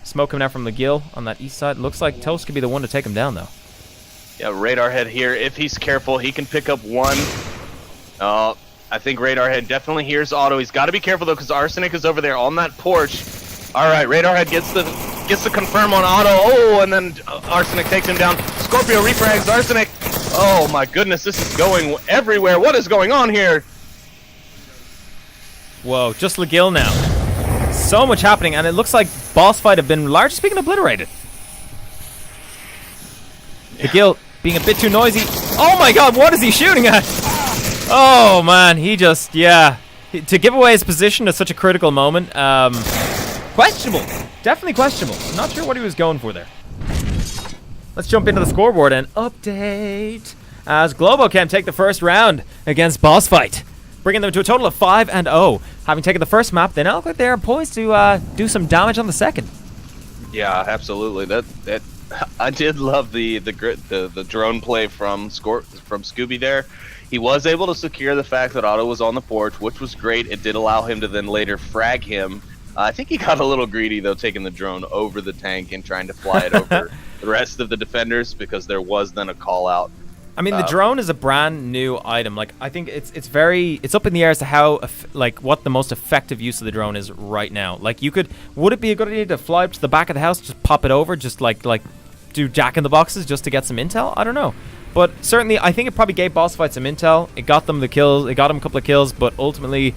smoke coming out from the gill on that east side. Looks like Toast could be the one to take him down, though. Yeah, Radarhead here, if he's careful, he can pick up one. I think Radarhead definitely hears Otto. He's got to be careful, though, because Arsenic is over there on that porch. All right, Radarhead gets the confirm on Otto. Oh, and then Arsenic takes him down. Scorpio refrags Arsenic. Oh my goodness, this is going everywhere. What is going on here? Whoa, just Legill now. So much happening, and it looks like BossFight have been largely speaking obliterated. Legill being a bit too noisy. Oh my god, what is he shooting at? Oh man, he just, to give away his position at such a critical moment, questionable. Definitely questionable. I'm not sure what he was going for there. Let's jump into the scoreboard and update. As Globochem take the first round against BossFight, bringing them to a total of 5-0. Having taken the first map, they now look like they are poised to do some damage on the second. Yeah, absolutely. That I did love the drone play from Scooby there. He was able to secure the fact that Otto was on the porch, which was great. It did allow him to then later frag him. I think he got a little greedy, though, taking the drone over the tank and trying to fly it over the rest of the defenders because there was then a call-out. I mean, the drone is a brand new item. Like, I think it's up in the air as to how, what the most effective use of the drone is right now. Like, would it be a good idea to fly up to the back of the house, just pop it over, just like do Jack-in-the-Boxes just to get some intel? I don't know. But certainly, I think it probably gave BossFight some intel. It got them the kills. It got them a couple of kills, but ultimately,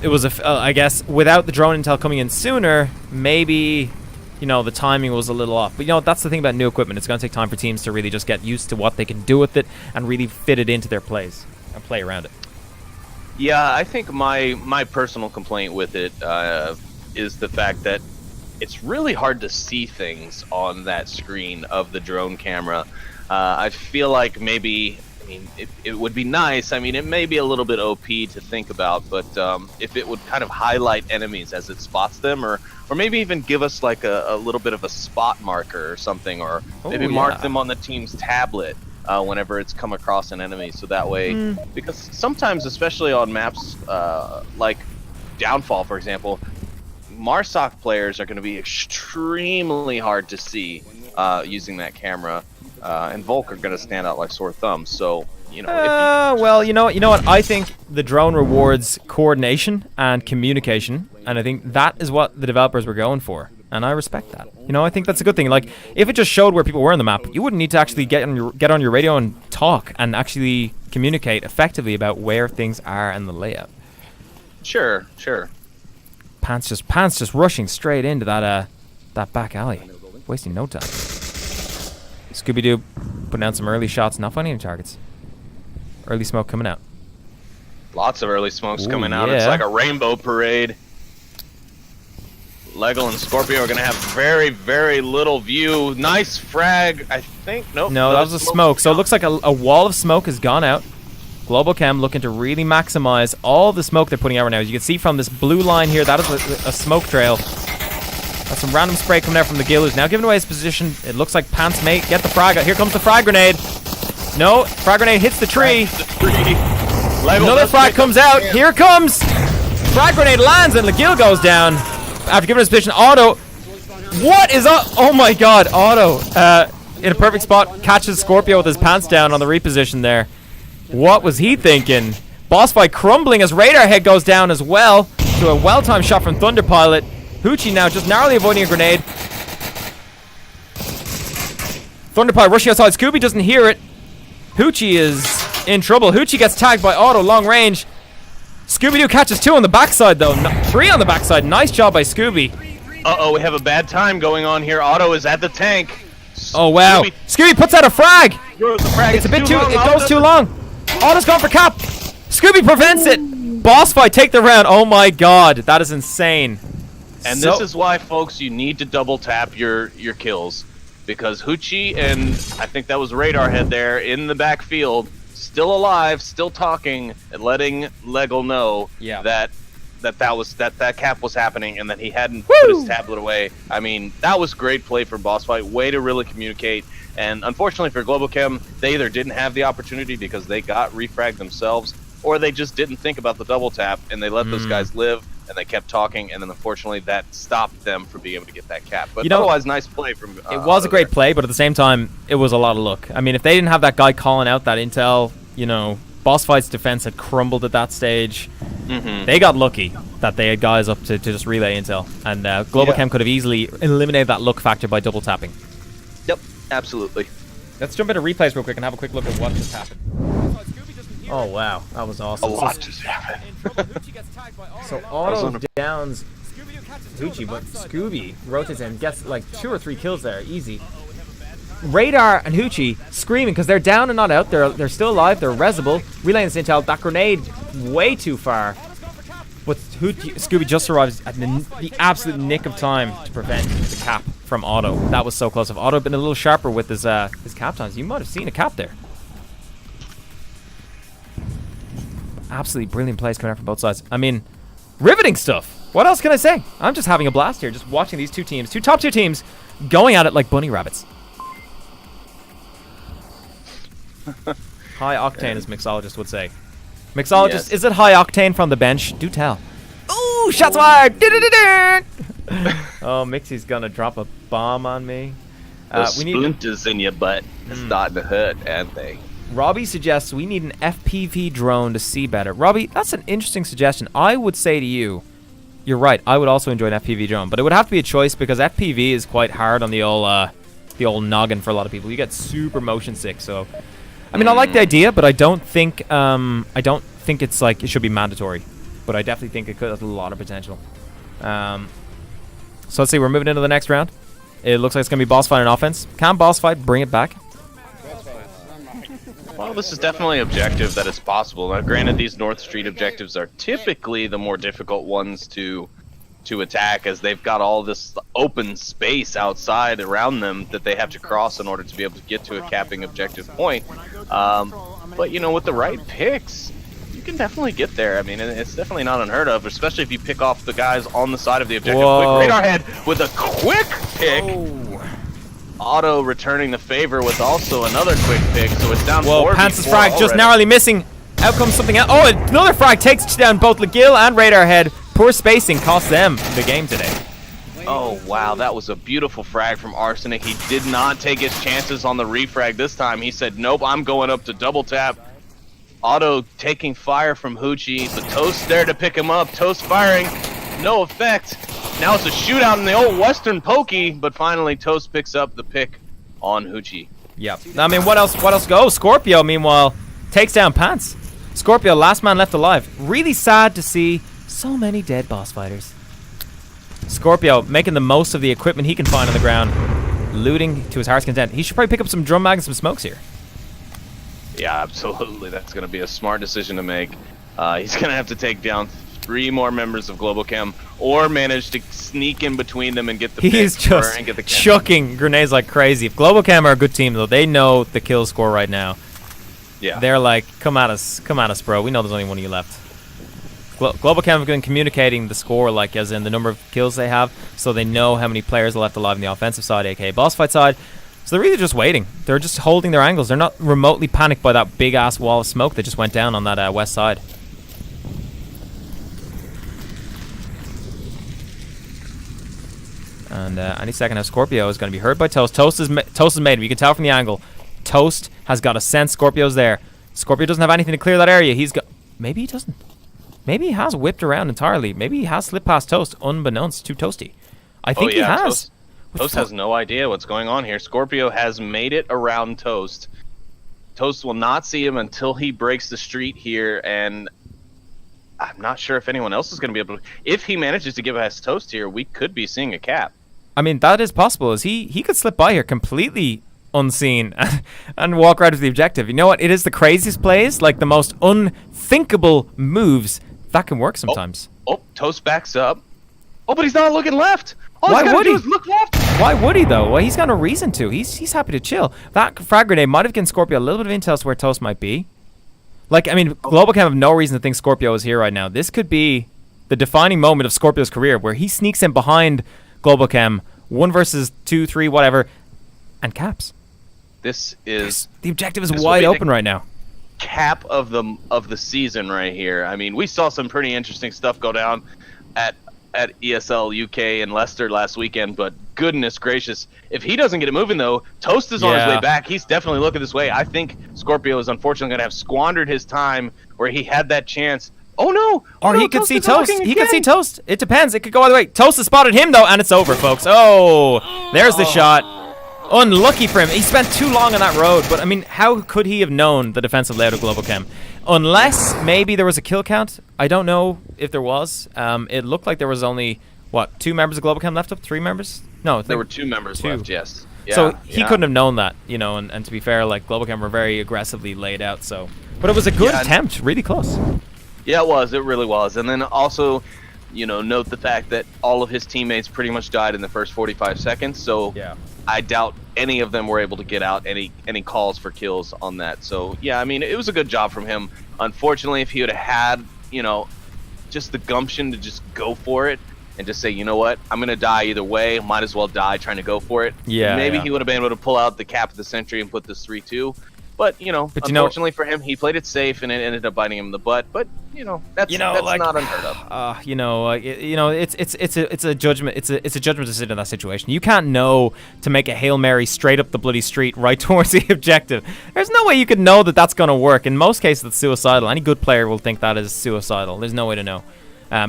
it was I guess without the drone intel coming in sooner, maybe the timing was a little off. But that's the thing about new equipment. It's going to take time for teams to really just get used to what they can do with it and really fit it into their plays and play around it. Yeah, I think my personal complaint with it is the fact that it's really hard to see things on that screen of the drone camera. I feel like maybe, it would be nice. I mean, it may be a little bit OP to think about, but if it would kind of highlight enemies as it spots them, or maybe even give us like a little bit of a spot marker or something, or maybe mark them on the team's tablet whenever it's come across an enemy, so that way, because sometimes, especially on maps like Downfall, for example, Marsoc players are going to be extremely hard to see using that camera. And Volk are going to stand out like sore thumbs. So, well, you know what? I think the drone rewards coordination and communication, and I think that is what the developers were going for, and I respect that. I think that's a good thing. Like, if it just showed where people were on the map, you wouldn't need to actually get on your radio and talk and actually communicate effectively about where things are and the layout. Sure. Pants just rushing straight into that back alley, wasting no time. Scooby-Doo putting down some early shots, not finding any targets. Early smoke coming out. Lots of early smokes Ooh, coming out. It's yeah. like a rainbow parade. Lego and Scorpio are going to have very, very little view. Nice frag, I think. Nope. No, that was a smoke. So it looks like a wall of smoke has gone out. Globochem looking to really maximize all the smoke they're putting out right now. As you can see from this blue line here, that is a smoke trail. That's some random spray coming out from the Gill, who's now giving away his position. It looks like Pants may get the frag. Here comes the frag grenade. No, frag grenade hits the tree. Another frag comes out. Here it comes. Frag grenade lands and the Gill goes down. After giving his position, Otto. What is up? Oh my god, Otto. In a perfect spot, catches Scorpio with his pants down on the reposition there. What was he thinking? BossFight crumbling as radar head goes down as well to a well-timed shot from Thunder Pilot. Hoochie now just narrowly avoiding a grenade. Thunder Pilot rushing outside. Scooby doesn't hear it. Hoochie is in trouble. Hoochie gets tagged by Otto long range. Scooby-Doo catches 2 on the backside though. 3 on the backside. Nice job by Scooby. Uh-oh, we have a bad time going on here. Otto is at the tank. Oh wow. Scooby puts out a frag. It's a bit too, it goes too long. Otto's gone for cap. Scooby prevents it. BossFight take the round. Oh my god, that is insane. And this is why, folks, you need to double tap your kills, because Hoochie and I think that was Radar Head there in the backfield, still alive, still talking, and letting Lego know that cap was happening and that he hadn't put his tablet away. I mean, that was great play from BossFight. Way to really communicate. And unfortunately for Globochem, they either didn't have the opportunity because they got refragged themselves, or they just didn't think about the double tap and they let those guys live and they kept talking, and then unfortunately that stopped them from being able to get that cap. But otherwise, nice play from it was a great play, but at the same time, it was a lot of luck. I mean, if they didn't have that guy calling out that intel, you know, BossFight's defense had crumbled at that stage. They got lucky that they had guys up to just relay intel, and Globochem could have easily eliminated that luck factor by double tapping. Yep, absolutely. Let's jump into replays real quick and have a quick look at what just happened. Oh wow, that was awesome. A lot just happened. So Otto downs Hoochie, but Scooby rotates and gets like 2 or 3 kills there, easy. Radar and Hoochie screaming because they're down and not out. They're still alive. They're resable. Relaying this intel. That grenade way too far. But Scooby just arrives at the absolute nick of time to prevent the cap from Otto. That was so close. If Otto had been a little sharper with his cap times, you might have seen a cap there. Absolutely brilliant plays coming out from both sides. I mean, riveting stuff. What else can I say? I'm just having a blast here, just watching these two teams, top two teams, going at it like bunny rabbits. High octane, as Mixologist would say. Mixologist, is it high octane from the bench? Do tell. Ooh, shots fired! Oh, Mixie's gonna drop a bomb on me. The splinters in your butt are starting to hurt, aren't they? Robbie suggests we need an FPV drone to see better. Robbie, that's an interesting suggestion. I would say to you, you're right. I would also enjoy an FPV drone, but it would have to be a choice because FPV is quite hard on the old noggin for a lot of people. You get super motion sick. So, I mean, I like the idea, but I don't think it's like it should be mandatory. But I definitely think it could have a lot of potential. So let's see. We're moving into the next round. It looks like it's gonna be BossFight and offense. Can BossFight bring it back? Well, this is definitely objective that it's possible. Now, granted, these North Street objectives are typically the more difficult ones to attack, as they've got all this open space outside around them that they have to cross in order to be able to get to a capping objective point. But, you know, with the right picks, you can definitely get there. I mean, it's definitely not unheard of, especially if you pick off the guys on the side of the objective. Quick radar head with a quick pick. Otto returning the favor with also another quick pick, so it's down 4v4 Pants' frag just narrowly missing. Out comes something else. Oh, another frag takes down both Legil and Radar Head. Poor spacing cost them the game today. Oh, wow, that was a beautiful frag from Arsenic. He did not take his chances on the refrag this time. He said, nope, I'm going up to double tap. Otto taking fire from Hoochie, but Toast there to pick him up. Toast firing, no effect. Now it's a shootout in the old Western Pokey, but finally Toast picks up the pick on Hoochie. Yep. I mean, what else goes? Scorpio, meanwhile, takes down Pants. Scorpio, last man left alive. Really sad to see so many dead boss fighters. Scorpio making the most of the equipment he can find on the ground, looting to his heart's content. He should probably pick up some drum mag and some smokes here. Yeah, absolutely. That's going to be a smart decision to make. He's going to have to take down 3 more members of Globochem, or manage to sneak in between them and get the He's pick, or- just and get the chucking grenades like crazy. If Globochem are a good team, though, they know the kill score right now. Yeah. They're like, come at us, bro. We know there's only one of you left. Globochem have been communicating the score, like as in the number of kills they have, so they know how many players are left alive on the offensive side, aka BossFight side. So they're really just waiting. They're just holding their angles. They're not remotely panicked by that big ass wall of smoke that just went down on that west side. And any second now, Scorpio is going to be hurt by Toast. Toast is made. You can tell from the angle. Toast has got a sense Scorpio's there. Scorpio doesn't have anything to clear that area. He's got... Maybe he doesn't. Maybe he has whipped around entirely. Maybe he has slipped past Toast, unbeknownst to Toasty. I think he has. Toast has no idea what's going on here. Scorpio has made it around Toast. Toast will not see him until he breaks the street here, and I'm not sure if anyone else is going to be able to... If he manages to give us Toast here, we could be seeing a cap. I mean, that is possible. As he could slip by here completely unseen and walk right to the objective. You know what? It is the craziest plays, like the most unthinkable moves that can work sometimes. Oh, Toast backs up. Oh, but he's not looking left. All Why he's gotta would do he? is look left. Why would he, though? Well, he's got no reason to. He's happy to chill. That frag grenade might have given Scorpio a little bit of intel to where Toast might be. Like, I mean, Globochem have no reason to think Scorpio is here right now. This could be the defining moment of Scorpio's career, where he sneaks in behind Globochem, 1 versus 2, 3, whatever, and caps. This is... The objective is wide open right now. Cap of the season right here. I mean, we saw some pretty interesting stuff go down at ESL UK and Leicester last weekend, but goodness gracious, if he doesn't get it moving though, Toast is on his way back. He's definitely looking this way. I think Scorpio is unfortunately going to have squandered his time where he had that chance. Oh no! Or he could see Toast. He could see Toast. It depends. It could go either way. Toast has spotted him though, and it's over, folks. Oh, there's the shot. Unlucky for him. He spent too long on that road, but I mean, how could he have known the defensive layout of Globochem? Unless maybe there was a kill count. I don't know if there was. It looked like there was only, what, 2 members of Globochem left up? 3 members? No, there were 2 members left, yes. Yeah, so he couldn't have known that, you know, and to be fair, like, Globochem were very aggressively laid out, so. But it was a good attempt, really close. Yeah, it was. It really was. And then also, you know, note the fact that all of his teammates pretty much died in the first 45 seconds, so yeah. I doubt any of them were able to get out any calls for kills on that. So, yeah, I mean, it was a good job from him. Unfortunately, if he would have had, you know, just the gumption to just go for it and just say, you know what, I'm going to die either way, might as well die trying to go for it. Yeah. Maybe he would have been able to pull out the cap of the century and put this 3-2. But, you know, unfortunately for him, he played it safe and it ended up biting him in the butt. But, you know, that's like, not unheard of. It's a judgment. It's a judgment decision in that situation. You can't know to make a Hail Mary straight up the bloody street right towards the objective. There's no way you could know that that's going to work. In most cases, it's suicidal. Any good player will think that is suicidal. There's no way to know.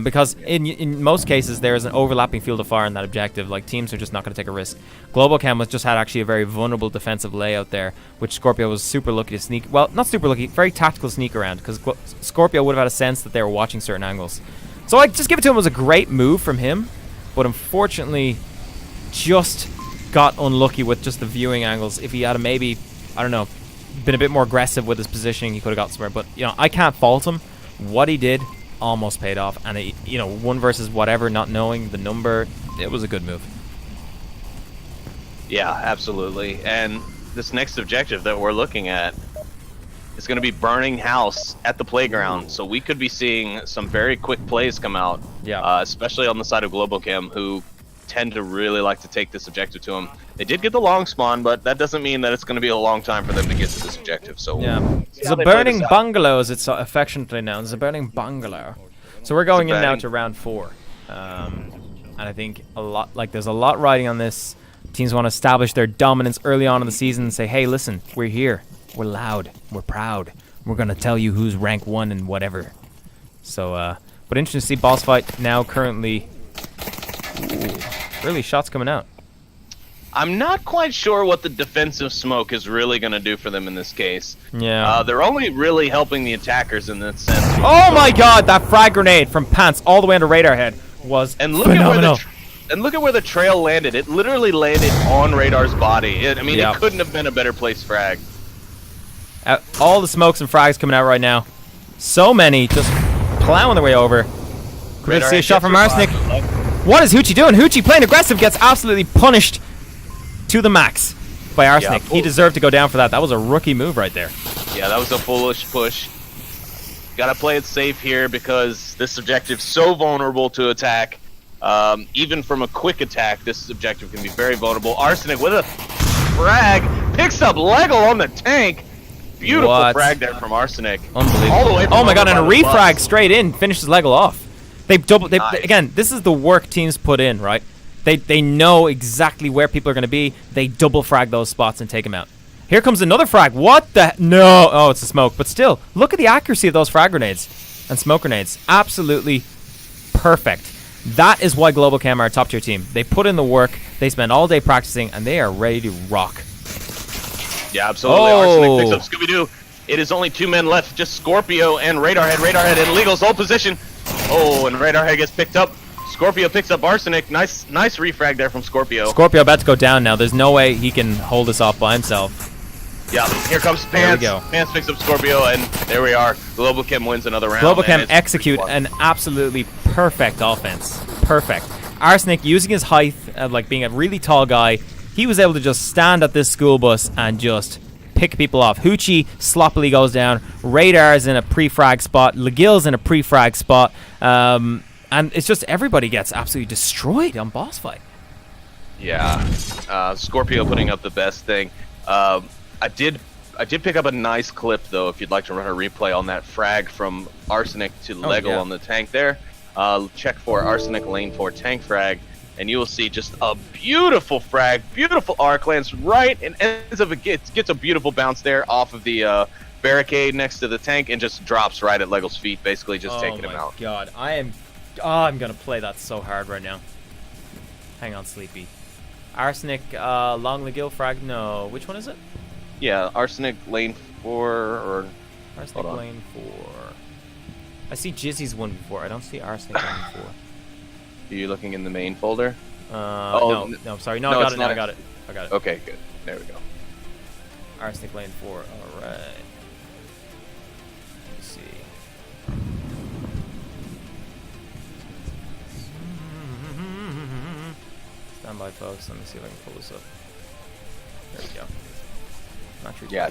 Because in most cases, there is an overlapping field of fire in that objective. Like, teams are just not going to take a risk. Globochem was just had actually a very vulnerable defensive layout there, which Scorpio was super lucky to sneak. Well, not super lucky, very tactical sneak around, because Scorpio would have had a sense that they were watching certain angles. So I just give it to him. It was a great move from him, but unfortunately, just got unlucky with just the viewing angles. If he had maybe, I don't know, been a bit more aggressive with his positioning, he could have got somewhere. But, you know, I can't fault him. What he did almost paid off, and it, you know, 1 versus whatever, not knowing the number, it was a good move. Yeah, absolutely. And this next objective that we're looking at is going to be burning house at the playground, so we could be seeing some very quick plays come out. Yeah. Especially on the side of Globochem, who tend to really like to take this objective to them. They did get the long spawn, but that doesn't mean that it's going to be a long time for them to get to this objective. So yeah, the burning bungalow, as it's affectionately known, the burning bungalow. So we're going in now to round 4, and I think there's a lot riding on this. Teams want to establish their dominance early on in the season and say, hey, listen, we're here, we're loud, we're proud, we're going to tell you who's rank 1 and whatever. So, but interesting to see BossFight now currently. Ooh, early shots coming out. I'm not quite sure what the defensive smoke is really going to do for them in this case. Yeah. They're only really helping the attackers in this sense. Oh my god, that frag grenade from Pants all the way under Radar Head was phenomenal. And look at where the trail landed. It literally landed on Radar's body. It couldn't have been a better place frag. All the smokes and frags coming out right now. So many just plowing their way over. Could we see a shot from Arsenic? What is Hoochie doing? Hoochie playing aggressive gets absolutely punished to the max by Arsenic. He deserved to go down for that. That was a rookie move right there. Yeah, that was a foolish push. Gotta play it safe here because this objective's so vulnerable to attack. Even from a quick attack, this objective can be very vulnerable. Arsenic with a frag picks up Lego on the tank. Beautiful frag there from Arsenic. Unbelievable. All the way oh my god, and a refrag straight in finishes Lego off. They again, this is the work teams put in, right? They know exactly where people are going to be. They double frag those spots and take them out. Here comes another frag. What the? No. Oh, it's a smoke. But still, look at the accuracy of those frag grenades and smoke grenades. Absolutely perfect. That is why Globochem are a top tier team. They put in the work. They spend all day practicing, and they are ready to rock. Yeah, absolutely. Arsenic picks up Scooby-Doo. It is only 2 men left. Just Scorpio and Radarhead. Radarhead in Legal's hold position. Oh, and Radarhead gets picked up. Scorpio picks up Arsenic. Nice refrag there from Scorpio. Scorpio about to go down now. There's no way he can hold this off by himself. Yeah, here comes Pants. There we go. Pants picks up Scorpio, and there we are. Globochem wins another round. Globochem execute an absolutely perfect offense. Perfect. Arsenic using his height, like being a really tall guy, he was able to just stand at this school bus and just pick people off. Hoochie sloppily goes down. Radar's in a pre-frag spot. Legil's in a pre-frag spot. And it's just everybody gets absolutely destroyed on BossFight. Yeah. Scorpio putting up the best thing. I did pick up a nice clip, though, if you'd like to run a replay on that frag from Arsenic to Lego on the tank there. Check for Arsenic lane 4 tank frag, and you will see just a beautiful frag, beautiful arc, lands right and ends up gets a beautiful bounce there off of the barricade next to the tank and just drops right at Lego's feet, basically just taking him out. Oh my god, I'm gonna play that so hard right now. Hang on, Sleepy. Arsenic, long Legil frag, no. Which one is it? Yeah, Arsenic lane 4 or... Arsenic lane 4. I see Jizzy's one before. I don't see Arsenic lane 4. Are you looking in the main folder? No, sorry. No, I got it. Okay, good. There we go. Arsenic lane 4. All right. Let's see. Stand by, folks. Let me see if I can pull this up. There we go. Not sure. Yeah,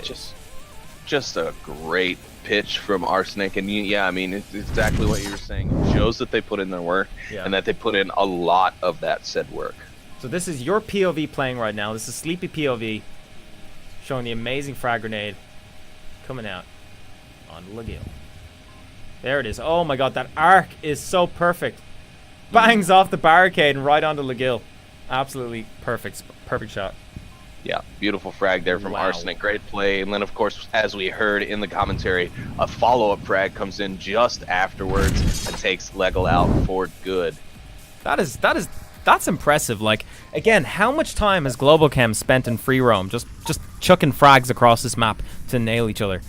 just a great pitch from Arsenic, and I mean, it's exactly what you were saying. It shows that they put in their work, and that they put in a lot of that said work. So this is your POV playing right now. This is Sleepy POV, showing the amazing frag grenade coming out on Legil. There it is. Oh my god, that arc is so perfect. Bangs off the barricade and right onto Legil. Absolutely perfect shot. Yeah, beautiful frag there from Arsenic. Great play. And then, of course, as we heard in the commentary, a follow-up frag comes in just afterwards and takes Lego out for good. That's impressive. Like, again, how much time has Globochem spent in free roam? Just chucking frags across this map to nail each other.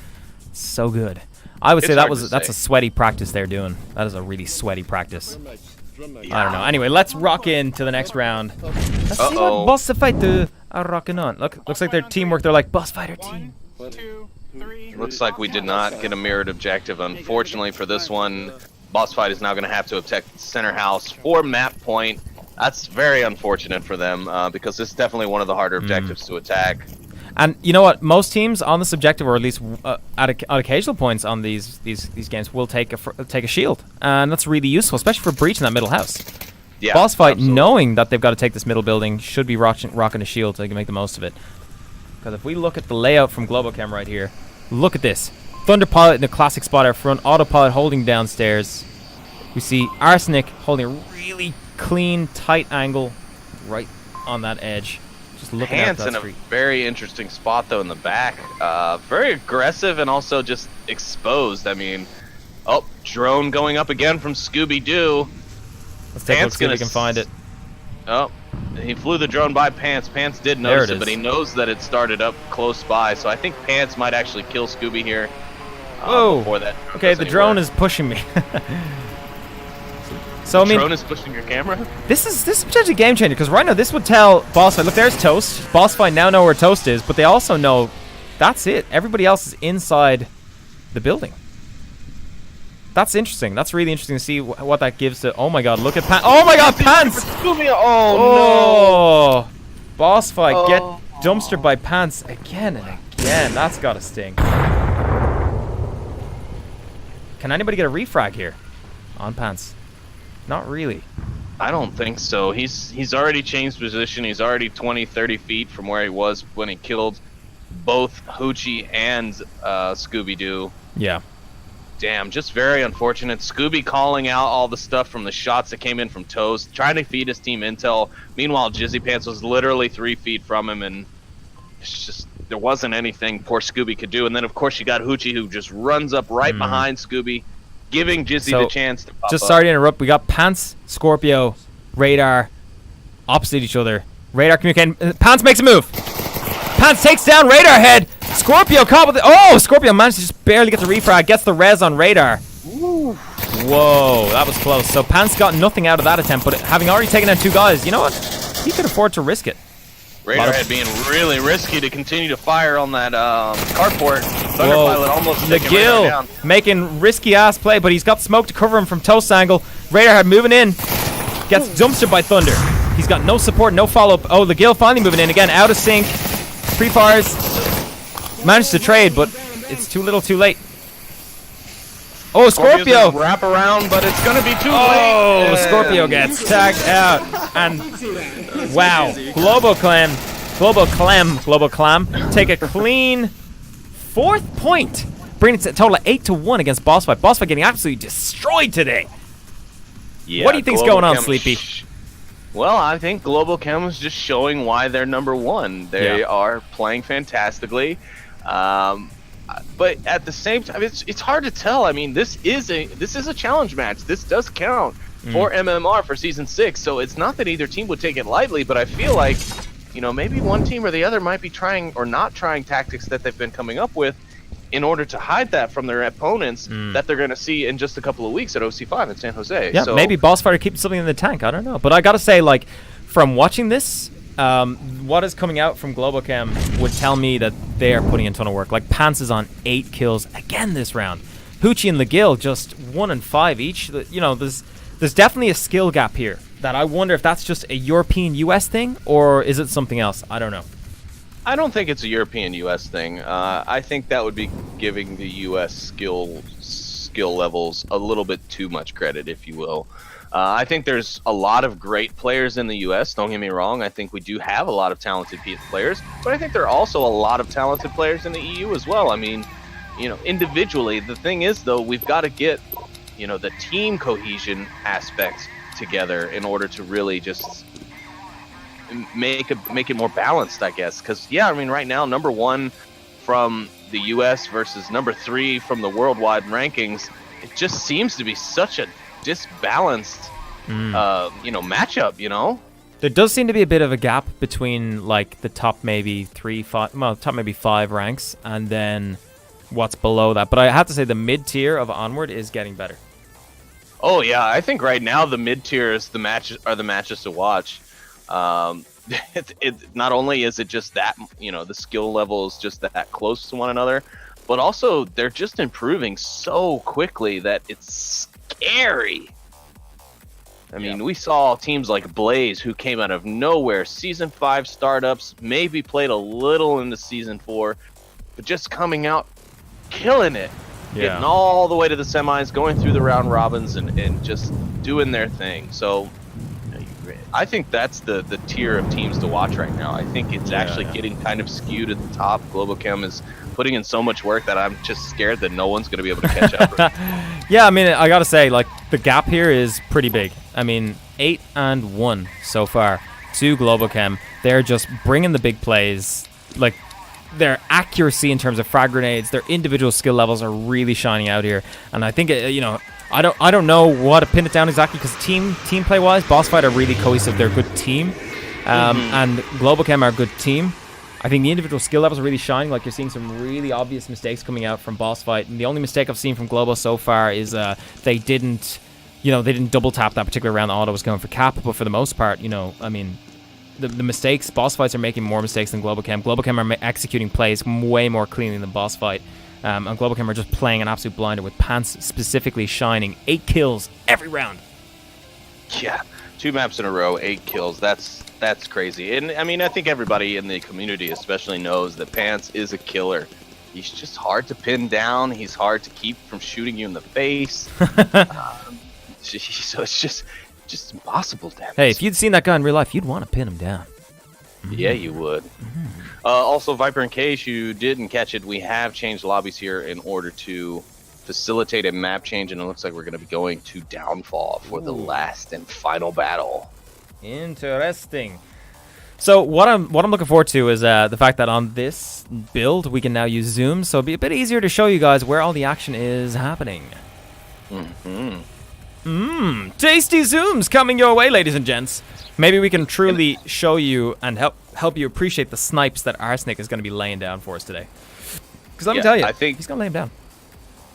It's so good. I would say that's a sweaty practice they're doing. That is a really sweaty practice. I don't know. Anyway, let's rock into the next round. Let's see what BossFight are rocking on. Looks like their teamwork. They're like BossFighter team. 2, 3. Looks like we did not get a mirrored objective. Unfortunately for this one, BossFight is now going to have to attack center house for map point. That's very unfortunate for them because this is definitely one of the harder objectives to attack. And you know what? Most teams on this objective, or at least at occasional points on these games, will take a shield, and that's really useful, especially for breaching that middle house. Yeah, BossFight, knowing that they've got to take this middle building, should be rocking a shield so they can make the most of it. Because if we look at the layout from Globochem right here, look at this. Thunder Pilot in the classic spot out front, Autopilot holding downstairs. We see Arsenic holding a really clean, tight angle right on that edge. Just looking at that in street. A very interesting spot, though, in the back. Very aggressive and also just exposed. I mean, drone going up again from Scooby-Doo. Let's take a look, see if we can find it. Oh, he flew the drone by Pants. Pants did notice it, but he knows that it started up close by, so I think Pants might actually kill Scooby here. Before that. Okay, the drone is pushing me. So I mean, drone is pushing your camera. This is potentially a game changer because right now this would tell BossFight. Look, there's Toast. BossFight now know where Toast is, but they also know that's it. Everybody else is inside the building. That's interesting. That's really interesting to see what that gives to... Oh my god, look at Pants. Oh my god, Pants! Oh, no! Boss fight, get dumpstered by Pants again and again. That's gotta sting. Can anybody get a refrag here on Pants? Not really. I don't think so. He's already changed position. He's already 20, 30 feet from where he was when he killed both Hoochie and Scooby-Doo. Yeah. Damn, just very unfortunate. Scooby calling out all the stuff from the shots that came in from Toast, trying to feed his team intel. Meanwhile, Jizzy Pants was literally 3 feet from him, and it's just there wasn't anything poor Scooby could do. And then, of course, you got Hoochie, who just runs up right behind Scooby, giving Jizzy the chance to pop just up. sorry to interrupt. We got Pants, Scorpio, Radar, opposite each other. Radar communicating. Pants makes a move. Pants takes down Radar head. Scorpio caught with it. Oh, Scorpio managed to just barely get the refrag. Gets the res on Radar. Ooh. Whoa, that was close. So Pants got nothing out of that attempt, but having already taken down 2 guys, you know what? He could afford to risk it. Radar had being really risky to continue to fire on that carport. Thunderpilot almost the Gill down. making risky ass play, but he's got smoke to cover him from Toast angle. Radar had moving in. Gets dumpstered by Thunder. He's got no support, no follow-up. Oh, the Gill finally moving in again. Out of sync. Pre-fires. Managed to trade, but it's too little too late. Oh, Scorpio! Wrap around, but it's going to be too late. Oh, Scorpio gets tagged out. And wow, Globochem take a clean 4th point, bringing it to a total of 8-1 against BossFight. BossFight getting absolutely destroyed today. Yeah, what do you think's going on, Sleepy? Well, I think Globochem is just showing why they're number 1. They are playing fantastically. But at the same time, it's hard to tell. I mean, this is a challenge match. This does count for MMR for Season 6. So it's not that either team would take it lightly, but I feel like, you know, maybe one team or the other might be trying or not trying tactics that they've been coming up with in order to hide that from their opponents that they're going to see in just a couple of weeks at OC5 in San Jose. Yeah, so maybe BossFight are keeping something in the tank. I don't know. But I got to say, like, from watching this, what is coming out from Globochem would tell me that they are putting in a ton of work. Like, Pants is on 8 kills again this round. Hoochie and the Gill just 1 and 5 each. You know, there's definitely a skill gap here that I wonder if that's just a European-US thing or is it something else? I don't know. I don't think it's a European-US thing. I think that would be giving the US skill levels a little bit too much credit, if you will. I think there's a lot of great players in the US, don't get me wrong. I think we do have a lot of talented players, but I think there are also a lot of talented players in the EU as well. I mean, you know, individually, the thing is, though, we've got to get, you know, the team cohesion aspect together in order to really just make it more balanced, I guess. Because, yeah, I mean, right now, number 1 from the US versus number 3 from the worldwide rankings, it just seems to be such a disbalanced matchup, you know. There does seem to be a bit of a gap between like the top maybe 5 ranks and then what's below that, but I have to say the mid-tier of Onward is getting better. Oh yeah, I think right now the mid-tier is the matches to watch. It not only is it just that, you know, the skill level is just that close to one another, but also they're just improving so quickly that it's scary. I mean, we saw teams like Blaze, who came out of nowhere, Season 5 startups, maybe played a little into Season 4, but just coming out, killing it, getting all the way to the semis, going through the round robins, and just doing their thing. So I think that's the tier of teams to watch right now. I think it's actually getting kind of skewed at the top. Globochem is putting in so much work that I'm just scared that no one's going to be able to catch up. Yeah, I mean, I got to say, like, the gap here is pretty big. I mean, 8-1 so far to Globochem. They're just bringing the big plays. Like, their accuracy in terms of frag grenades, their individual skill levels are really shining out here. And I think, you know, I don't know what to pin it down exactly, because team play wise, BossFight are really cohesive. They're a good team, and Globochem are a good team. I think the individual skill levels are really shining. Like, you're seeing some really obvious mistakes coming out from BossFight, and the only mistake I've seen from Globo so far is they didn't double tap that particular round. The auto was going for cap, but for the most part, you know, I mean, the mistakes. BossFights are making more mistakes than Globochem. Globochem are executing plays way more cleanly than BossFight. And Globochem are just playing an absolute blinder with Pants specifically shining. 8 kills every round. Yeah, 2 maps in a row, 8 kills. That's crazy. And I mean, I think everybody in the community especially knows that Pants is a killer. He's just hard to pin down. He's hard to keep from shooting you in the face. So it's just impossible damage. Hey, if you'd seen that guy in real life, you'd want to pin him down. Yeah, you would. Also, Viper, in case you didn't catch it, we have changed lobbies here in order to facilitate a map change, and it looks like we're going to be going to Downfall for the last and final battle. Interesting. So what I'm looking forward to is the fact that on this build we can now use zoom, so it'll be a bit easier to show you guys where all the action is happening. Tasty zooms coming your way, ladies and gents. Maybe we can truly show you and help you appreciate the snipes that Arsenic is going to be laying down for us today. Because let me tell you, I think he's going to lay them down.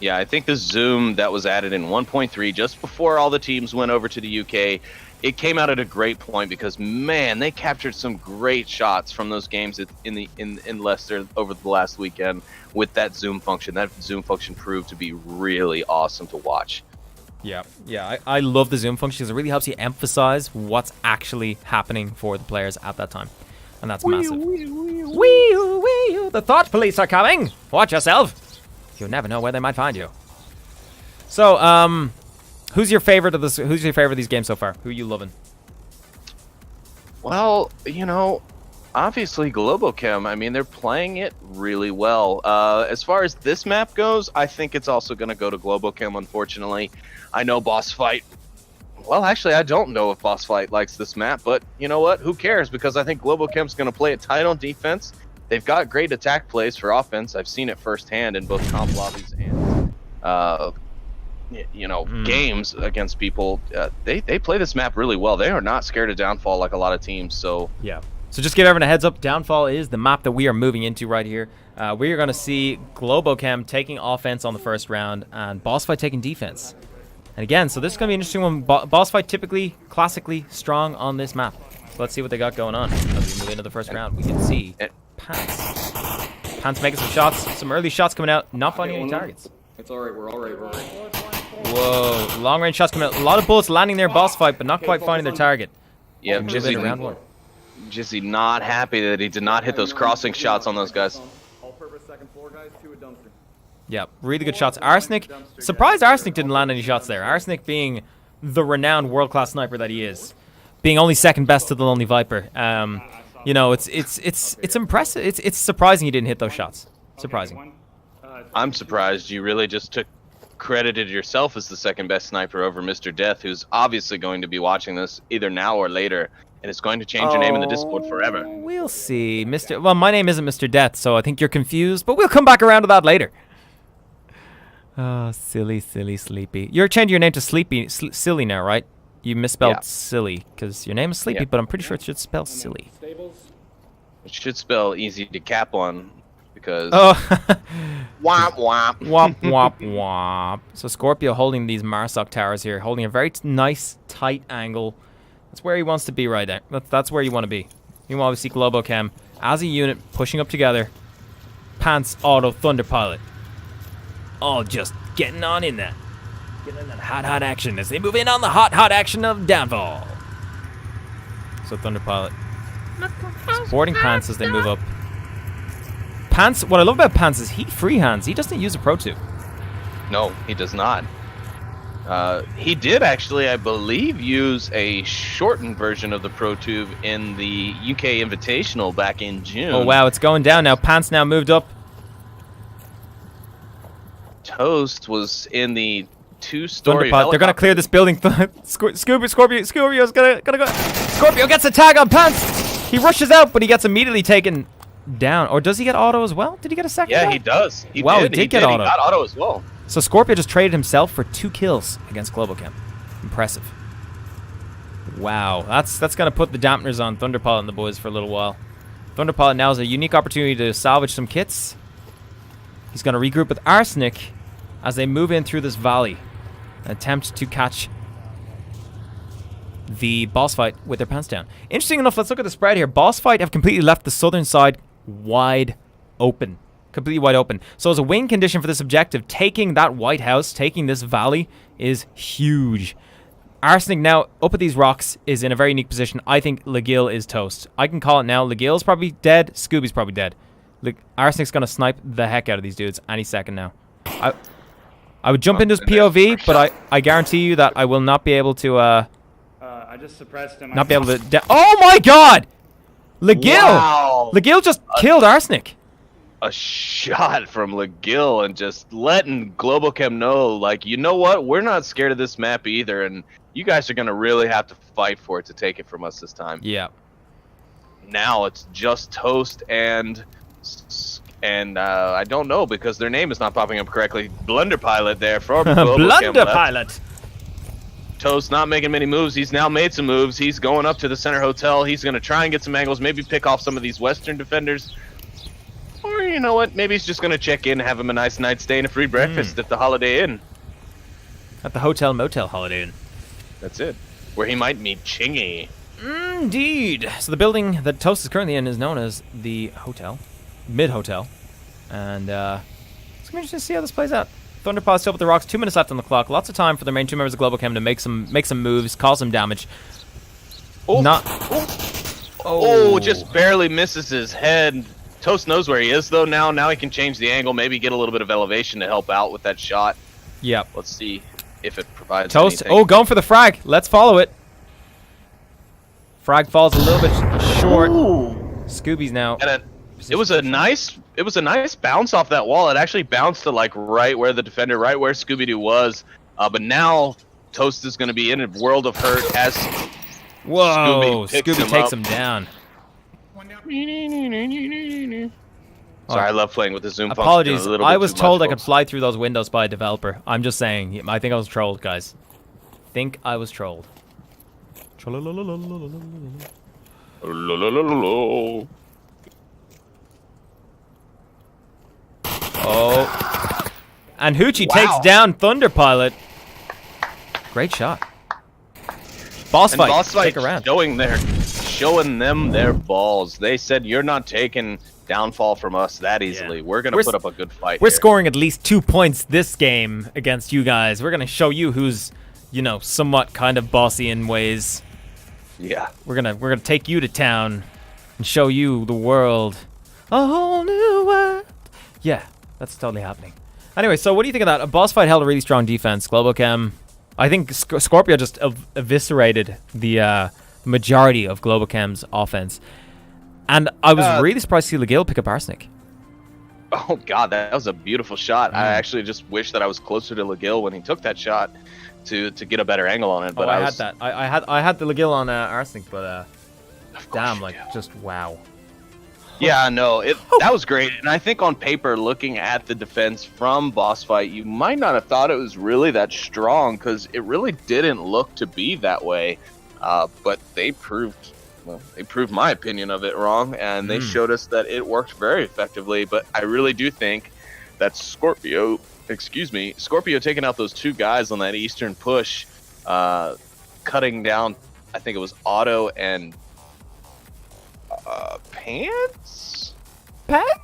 Yeah, I think the zoom that was added in 1.3 just before all the teams went over to the UK, it came out at a great point because, man, they captured some great shots from those games in Leicester over the last weekend with that zoom function. That zoom function proved to be really awesome to watch. Yeah, I love the zoom function because it really helps you emphasize what's actually happening for the players at that time. And that's massive. The thought police are coming! Watch yourself! You'll never know where they might find you. So, who's your favorite of these games so far? Who are you loving? Well, you know, obviously Globochem, I mean, they're playing it really well. As far as this map goes, I think it's also going to go to Globochem, unfortunately. I know BossFight. Well, actually, I don't know if BossFight likes this map, but you know what? Who cares? Because I think Globochem's going to play it tight on defense. They've got great attack plays for offense. I've seen it firsthand in both comp lobbies and, games against people. They play this map really well. They are not scared of Downfall like a lot of teams. So yeah. So just give everyone a heads up. Downfall is the map that we are moving into right here. We are going to see Globochem taking offense on the first round and BossFight taking defense. And again, so this is going to be an interesting one. BossFight typically, classically strong on this map. So let's see what they got going on as we move into the first round. We can see Pants. Pants making some shots, some early shots coming out, not finding any targets. It's alright, we're alright. Whoa, long range shots coming out. A lot of bullets landing there, BossFight, but not quite finding their target. Yeah, Jizzy not happy that he did not hit those crossing shots on those guys. All-purpose second floor guys to a dumpster. Yeah, really good shots. Arsenic, surprised Arsenic didn't land any shots there. Arsenic being the renowned world-class sniper that he is, being only second best to the Lonely Viper. You know, it's impressive. It's surprising he didn't hit those shots. Surprising. I'm surprised you really just credited yourself as the second best sniper over Mr. Death, who's obviously going to be watching this either now or later, and it's going to change your name in the Discord forever. We'll see, Mr. Well, my name isn't Mr. Death, so I think you're confused, but we'll come back around to that later. Oh, silly, Sleepy. You're changing your name to Silly now, right? You misspelled silly, because your name is Sleepy, but I'm pretty sure it should spell silly. It should spell easy to cap on, because... Oh. Womp, womp. Womp, womp, womp. So Scorpio holding these Marsoc towers here, holding a very nice, tight angle. That's where he wants to be right there. That's where you want to be. You want to see Globochem as a unit pushing up together. Pants, Auto, Thunder Pilot. All just getting on in that. Getting in that hot action as they move in on the hot action of Downfall. So Thunder Pilot supporting Pants as they move up. Pants, what I love about Pants is he freehands. He doesn't use a Pro Tube. No, he does not. He did actually, I believe, use a shortened version of the Pro Tube in the UK Invitational back in June. Oh wow, it's going down now. Pants now moved up. Toast was in the two-story. They're gonna clear this building. Scorpio's gonna go. Scorpio gets a tag on Pants. He rushes out, but he gets immediately taken down. Or does he get auto as well? Did he get a second? Yeah, shot? he does. He did get auto. He got auto as well. So Scorpio just traded himself for 2 kills against Globochem. Impressive. Wow, that's gonna put the dampeners on Thunderpilot and the boys for a little while. Thunderpilot now has a unique opportunity to salvage some kits. He's gonna regroup with Arsenic as they move in through this valley and attempt to catch the BossFight with their pants down. Interesting enough, let's look at the spread here. BossFight have completely left the southern side wide open. Completely wide open. So as a win condition for this objective, taking that White House, taking this valley, is huge. Arsenic now, up at these rocks, is in a very unique position. I think Legil is toast. I can call it now. Legil's probably dead. Scooby's probably dead. Arsenic's going to snipe the heck out of these dudes any second now. I would jump into his POV, but I guarantee you that I will not be able to... I just suppressed him. not be able to... Oh my god! Legil! Wow. Legil just killed Arsenic. A shot from Legil and just letting Globochem know, like, you know what? We're not scared of this map either, and you guys are going to really have to fight for it to take it from us this time. Yeah. Now it's just Toast and I don't know because their name is not popping up correctly. Blunder Pilot there for Blunder Pilot. Toast not making many moves. He's now made some moves. He's going up to the center hotel. He's going to try and get some angles, maybe pick off some of these Western defenders. Or, you know what, maybe he's just going to check in, have him a nice night stay and a free breakfast at the Holiday Inn. At the Hotel Motel Holiday Inn. That's it. Where he might meet Chingy. Indeed. So the building that Toast is currently in is known as the Hotel. Mid-Hotel. And, it's going to just see how this plays out. Thunderpaw still with the rocks. 2 minutes left on the clock. Lots of time for the main two members of Globochem to make some moves, cause some damage. Oh, Not... oh, just barely misses his head. Toast knows where he is, though, now. Now he can change the angle, maybe get a little bit of elevation to help out with that shot. Yep. Let's see if it provides Toast, anything. oh, going for the frag. Let's follow it. Frag falls a little bit short. Ooh. Scooby's now. And it was a nice bounce off that wall. It actually bounced to, like, right where the defender, right where Scooby-Doo was. But now Toast is going to be in a world of hurt as Whoa, Scooby takes him down. Sorry, I love playing with the zoom Apologies, function a little I bit was too told much, I could fly through those windows by a developer. I'm just saying. I think I was trolled, guys. Think I was trolled. Oh. And Hoochie takes down Thunder Pilot. Great shot. BossFight, take a round. Showing them their balls. They said, you're not taking downfall from us that easily. Yeah. We're going to put up a good fight We're here. scoring at least 2 points this game against you guys. We're going to show you who's, you know, somewhat kind of bossy in ways. Yeah. We're gonna take you to town and show you the world. A whole new world. Yeah, that's totally happening. Anyway, so what do you think of that? A BossFight held a really strong defense. Globochem, I think Scorpio just eviscerated the majority of Globochem's offense. And I was really surprised to see Legil pick up Arsenic. Oh, God, that was a beautiful shot. I actually just wish that I was closer to Legil when he took that shot to get a better angle on it. But I had that. I had the Legil on Arsenic, but damn, like, just wow. Yeah, no, that was great. And I think on paper, looking at the defense from BossFight, you might not have thought it was really that strong because it really didn't look to be that way. But they proved my opinion of it wrong, and they showed us that it worked very effectively. But I really do think that Scorpio taking out those two guys on that eastern push, cutting down, I think it was Otto and Pants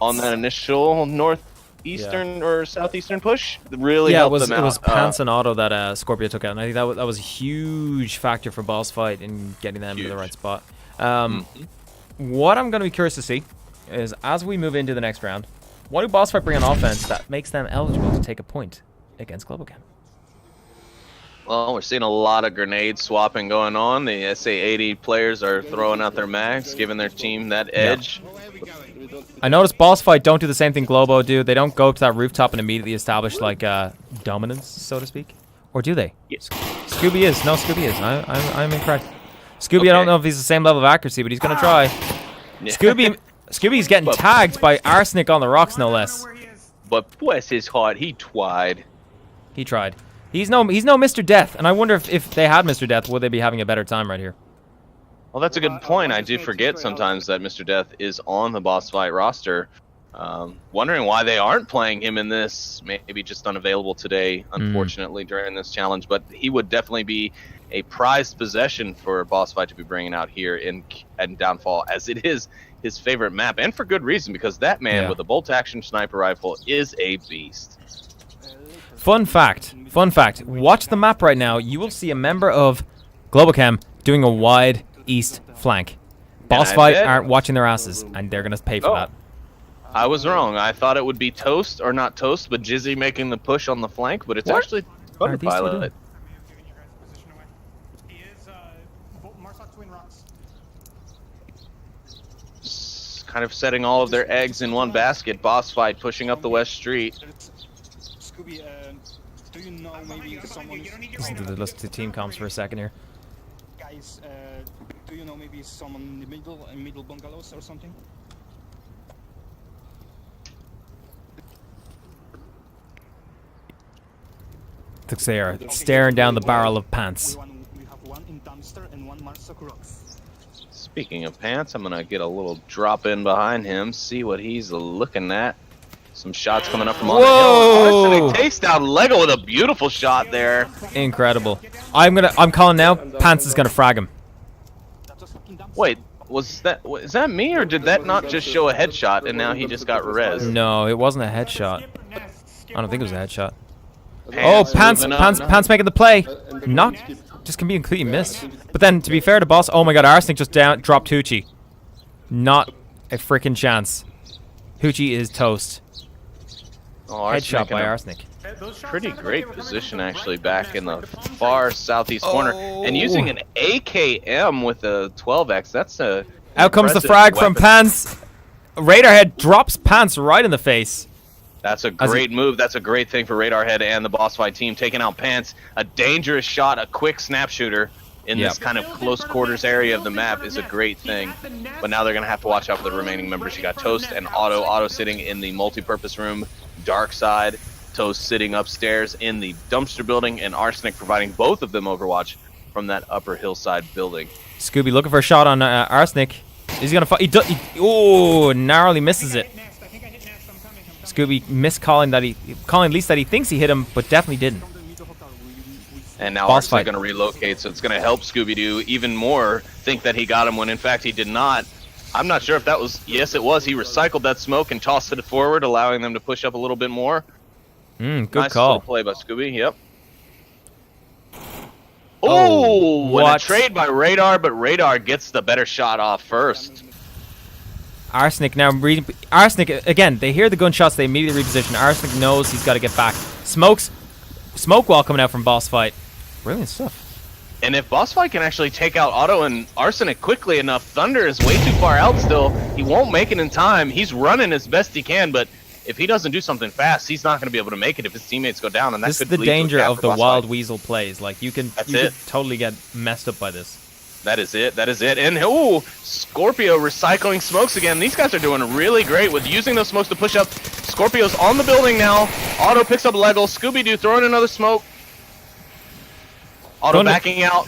on that initial northeastern or southeastern push. Really helped them out. It was Pants and Otto that Scorpio took out, and I think that was a huge factor for BossFight in getting them to the right spot. What I'm going to be curious to see is as we move into the next round, what do BossFight bring on offense that makes them eligible to take a point against Globochem? Well, we're seeing a lot of grenade swapping going on. The SA-80 players are throwing out their mags, giving their team that edge. I noticed BossFight don't do the same thing Globo do. They don't go to that rooftop and immediately establish, like, dominance, so to speak. Or do they? Yes. Scooby is. No, Scooby is. I'm incorrect. Scooby, okay. I don't know if he's the same level of accuracy, but he's going to try. Yeah. Scooby's getting tagged by Arsenic on the rocks, no less. But bless his heart, he tried. He tried. He's no Mr. Death, and I wonder if they had Mr. Death, would they be having a better time right here? Well, that's a good point. I do forget sometimes that Mr. Death is on the BossFight roster. Wondering why they aren't playing him in this. Maybe just unavailable today, unfortunately, during this challenge. But he would definitely be a prized possession for BossFight to be bringing out here in Downfall, as it is his favorite map, and for good reason, because that man with a bolt-action sniper rifle is a beast. Fun fact. Watch the map right now. You will see a member of Globochem doing a wide east flank. BossFight aren't watching their asses, and they're going to pay for that. I was wrong. I thought it would be Toast, or not Toast, but Jizzy making the push on the flank, but it's actually Thunderpilot. Kind of setting all of their eggs in one basket. BossFight pushing up the West Street. Scooby, do you know maybe someone... Listen to team comms for a second here. Guys, do you know maybe someone in the middle bungalows or something? Looks they are staring down the barrel of pants. We have one in dumpster and one Marsoc rocks. Speaking of pants, I'm going to get a little drop in behind him, see what he's looking at. Some shots coming up from on the hill. Arsenic takes down Lego with a beautiful shot there. Incredible. I'm calling now. Pants is gonna frag him. Wait, is that me, or did that not just show a headshot and now he just got res? No, it wasn't a headshot. I don't think it was a headshot. Pants making the play. Not just can be completely missed. But then to be fair to Boss, oh my god, Arsenic just dropped Hoochie. Not a freaking chance. Hoochie is toast. Headshot by Arsenic. Pretty great position actually back in the far southeast corner, and using an AKM with a 12x. That's a out comes the frag from Pants. Radarhead drops Pants right in the face. That's a great move. That's a great thing for Radarhead and the BossFight team, taking out Pants. A dangerous shot, a quick snap shooter in this kind of close quarters area of the map is a great thing. But now they're going to have to watch out for the remaining members. You got Toast and Otto. Otto sitting in the multi-purpose room, dark side. Toast sitting upstairs in the dumpster building, and Arsenic providing both of them overwatch from that upper hillside building. Scooby looking for a shot on Arsenic. Is he going to fight? Oh, narrowly misses it. Scooby miscalling calling at least that he thinks he hit him, but definitely didn't. And now Arsenic going to relocate, so it's going to help Scooby-Doo even more think that he got him when in fact he did not. I'm not sure if that was, yes it was, he recycled that smoke and tossed it forward, allowing them to push up a little bit more. Good nice call. Play by Scooby, yep. Oh, what a trade by Radar, but Radar gets the better shot off first. Arsenic now Arsenic again, they hear the gunshots, they immediately reposition. Arsenic knows he's got to get back. Smoke wall coming out from BossFight. Brilliant stuff. And if BossFight can actually take out Otto and Arsenic quickly enough, Thunder is way too far out still. He won't make it in time. He's running as best he can, but if he doesn't do something fast, he's not going to be able to make it if his teammates go down. And that this could is the lead to a danger gap of for the BossFight. Wild Weasel plays. Like you can totally get messed up by this. That is it. That is it. And Scorpio recycling smokes again. These guys are doing really great with using those smokes to push up. Scorpio's on the building now. Otto picks up Lego. Scooby-Doo throwing another smoke. Otto backing out.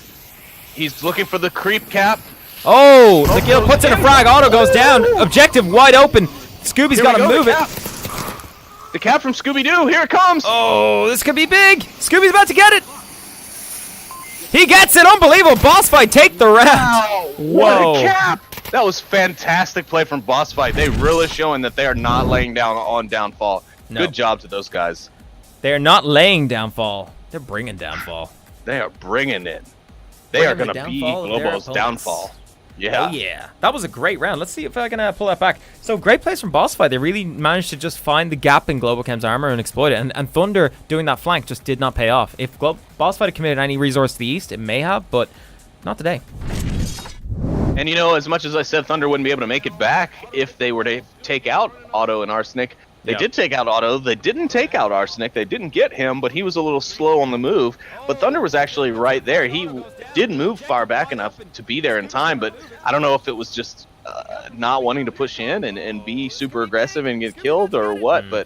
He's looking for the creep cap. Oh, the kill puts in a frag. Otto goes down. Objective wide open. Scooby's got to move it. The cap from Scooby-Doo. Here it comes. Oh, this could be big. Scooby's about to get it. He gets it. Unbelievable. BossFight take the round. Wow. Whoa. What a cap. That was fantastic play from BossFight. They really showing that they are not laying down on Downfall. No. Good job to those guys. They're not laying Downfall. They're bringing Downfall. They are bringing it. They are going to be Globo's downfall. Yeah. Oh, yeah. That was a great round. Let's see if I can pull that back. So, great plays from BossFight. They really managed to just find the gap in Globochem's armor and exploit it. And Thunder doing that flank just did not pay off. If BossFight had committed any resource to the east, it may have, but not today. And, you know, as much as I said Thunder wouldn't be able to make it back if they were to take out Otto and Arsenic, they did take out Otto. They didn't take out Arsenic. They didn't get him, but he was a little slow on the move. But Thunder was actually right there. He did move far back enough to be there in time, but I don't know if it was just not wanting to push in and be super aggressive and get killed or what, but...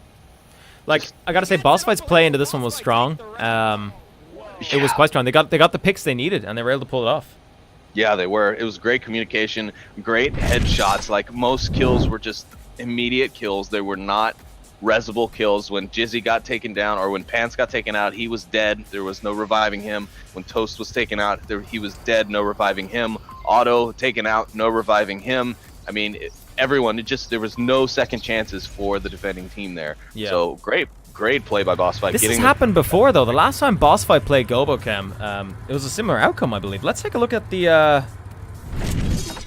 Like, I gotta say, BossFight's play into this one was strong. It was quite strong. They got the picks they needed, and they were able to pull it off. Yeah, they were. It was great communication, great headshots. Like, most kills were just immediate kills. They were not resible kills. When Jizzy got taken down, or when Pants got taken out, he was dead. There was no reviving him. When Toast was taken out, he was dead. No reviving him. Otto taken out. No reviving him. I mean, everyone. There was no second chances for the defending team there. Yeah. So great play by BossFight. This has happened before, though. The last time BossFight played Globochem, it was a similar outcome, I believe. Let's take a look at the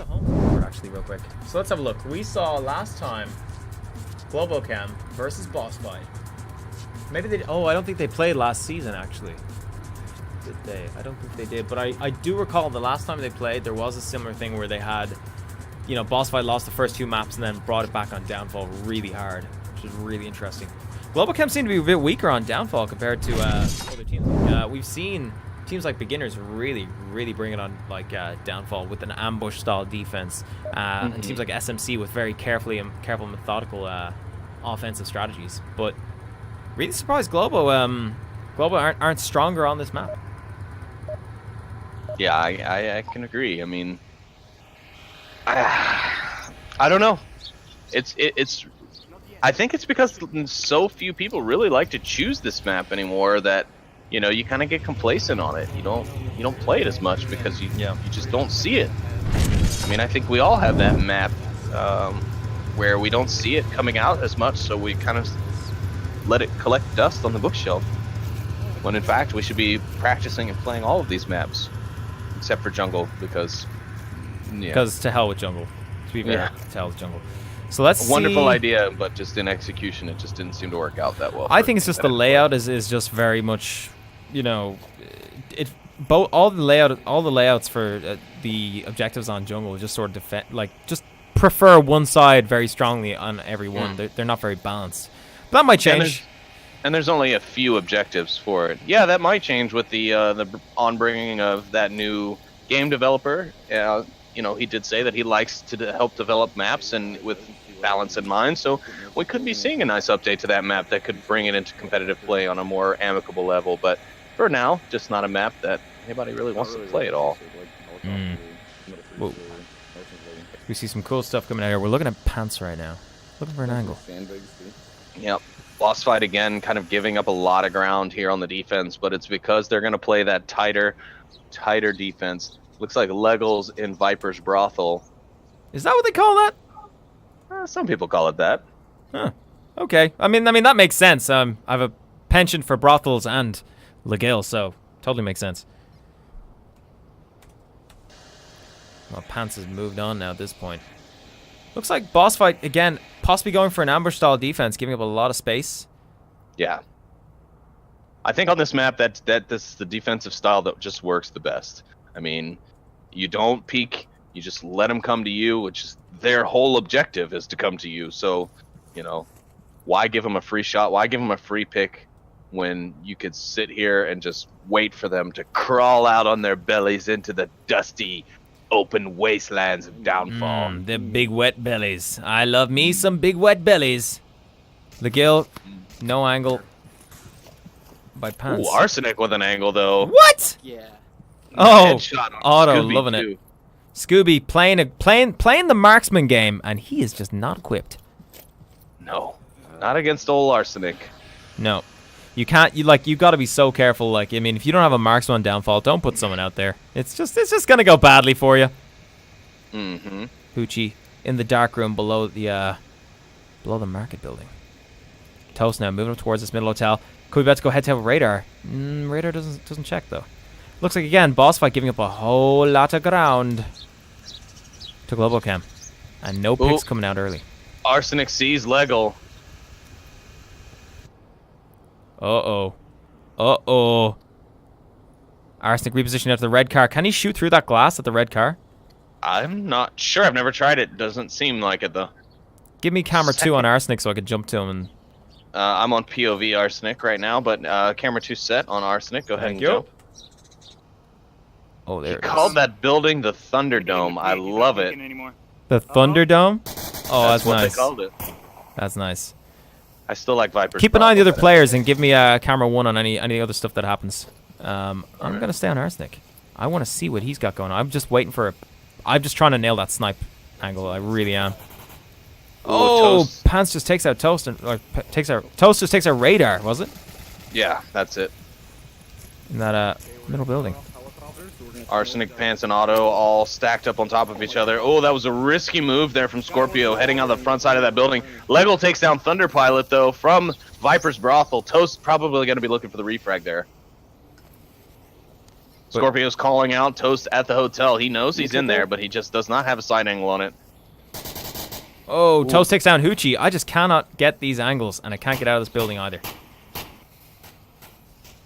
home score, actually, real quick. So let's have a look. We saw last time Globochem versus BossFight. Maybe they... Oh, I don't think they played last season, actually. Did they? I don't think they did. But I do recall the last time they played, there was a similar thing where they had... You know, BossFight lost the first 2 maps and then brought it back on Downfall really hard, which is really interesting. Globochem seemed to be a bit weaker on Downfall compared to other teams. We've seen teams like Beginners really bring it on like Downfall with an ambush-style defense, and teams like SMC with very careful, methodical offensive strategies. But really surprised Globo aren't stronger on this map. Yeah, I can agree. I mean, I don't know. It's. I think it's because so few people really like to choose this map anymore that, you know, you kind of get complacent on it. You don't play it as much because you just don't see it. I mean, I think we all have that map where we don't see it coming out as much, so we kind of let it collect dust on the bookshelf. When in fact we should be practicing and playing all of these maps, except for jungle, because to hell with jungle. To be fair, to hell with jungle. So let's see. Wonderful idea, but just in execution, it just didn't seem to work out that well. I think it's just the layout is just very much, you know, all the layouts for the objectives on jungle just sort of just prefer one side very strongly on every one. They're not very balanced. But that might change. And there's only a few objectives for it. Yeah, that might change with the onbringing of that new game developer. You know, he did say that he likes to help develop maps and with balance in mind, so we could be seeing a nice update to that map that could bring it into competitive play on a more amicable level. But for now, just not a map that anybody really wants to play at all. Whoa. We see some cool stuff coming out here. We're looking at Pants right now, looking for an angle. Yep. BossFight again, kind of giving up a lot of ground here on the defense, but it's because they're going to play that tighter defense. Looks like Legos in Viper's Brothel. Is that what they call that? Some people call it that. Huh. Okay. I mean that makes sense. I have a penchant for brothels and Legale, so totally makes sense. Well, Pants has moved on now at this point. Looks like BossFight again, possibly going for an ambush-style defense, giving up a lot of space. Yeah. I think on this map this is the defensive style that just works the best. I mean, you don't peek, you just let them come to you, which is their whole objective is to come to you. So, you know, why give them a free shot? Why give them a free pick when you could sit here and just wait for them to crawl out on their bellies into the dusty, open wastelands of Downfall? The big wet bellies. I love me some big wet bellies. The gill, no angle by Pants. Ooh, Arsenic with an angle, though. What? Yeah. Oh, Headshot on Otto, Scooby loving too. it. Scooby playing the marksman game, and he is just not equipped. No, not against old Arsenic. No, you can't. You got to be so careful. Like, I mean, if you don't have a marksman on Downfall, don't put someone out there. It's just gonna go badly for you. Poochie in the dark room below the market building. Toast now moving up towards this middle hotel. Could we bet to go head to radar? Radar doesn't check though. Looks like again BossFight giving up a whole lot of ground to Globochem, and no picks coming out early. Arsenic sees Lego. Uh-oh. Arsenic repositioning out to the red car. Can he shoot through that glass at the red car? I'm not sure. I've never tried it. Doesn't seem like it though. Give me camera 2 on Arsenic so I could jump to him. And I'm on POV Arsenic right now, but camera 2 set on Arsenic. Go ahead and jump. Oh, there He it is. called that building the Thunderdome. I love it. The Thunderdome? Oh, that's what nice. they called it. That's nice. I still like Viper's Keep an eye on the other Brothel. players and give me camera 1 on any other stuff that happens. I'm gonna stay on Arsenic. I want to see what he's got going on. I'm just waiting for I'm just trying to nail that snipe angle. I really am. Oh, Toast. Pants just takes out Toast and Toast just takes our radar, was it? Yeah, that's it. In that middle building. Arsenic, Pants, and Otto all stacked up on top of each other. Oh, that was a risky move there from Scorpio, heading out the front side of that building. Lego takes down Thunder Pilot, though, from Viper's Brothel. Toast probably going to be looking for the refrag there. Scorpio's calling out Toast at the hotel. He knows he's in there, but he just does not have a side angle on it. Oh, Toast takes down Hoochie. I just cannot get these angles, and I can't get out of this building either.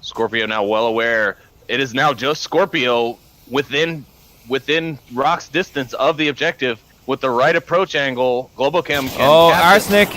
Scorpio now well aware. It is now just Scorpio within Rock's distance of the objective with the right approach angle. Globochem can Oh, capture. Arsenic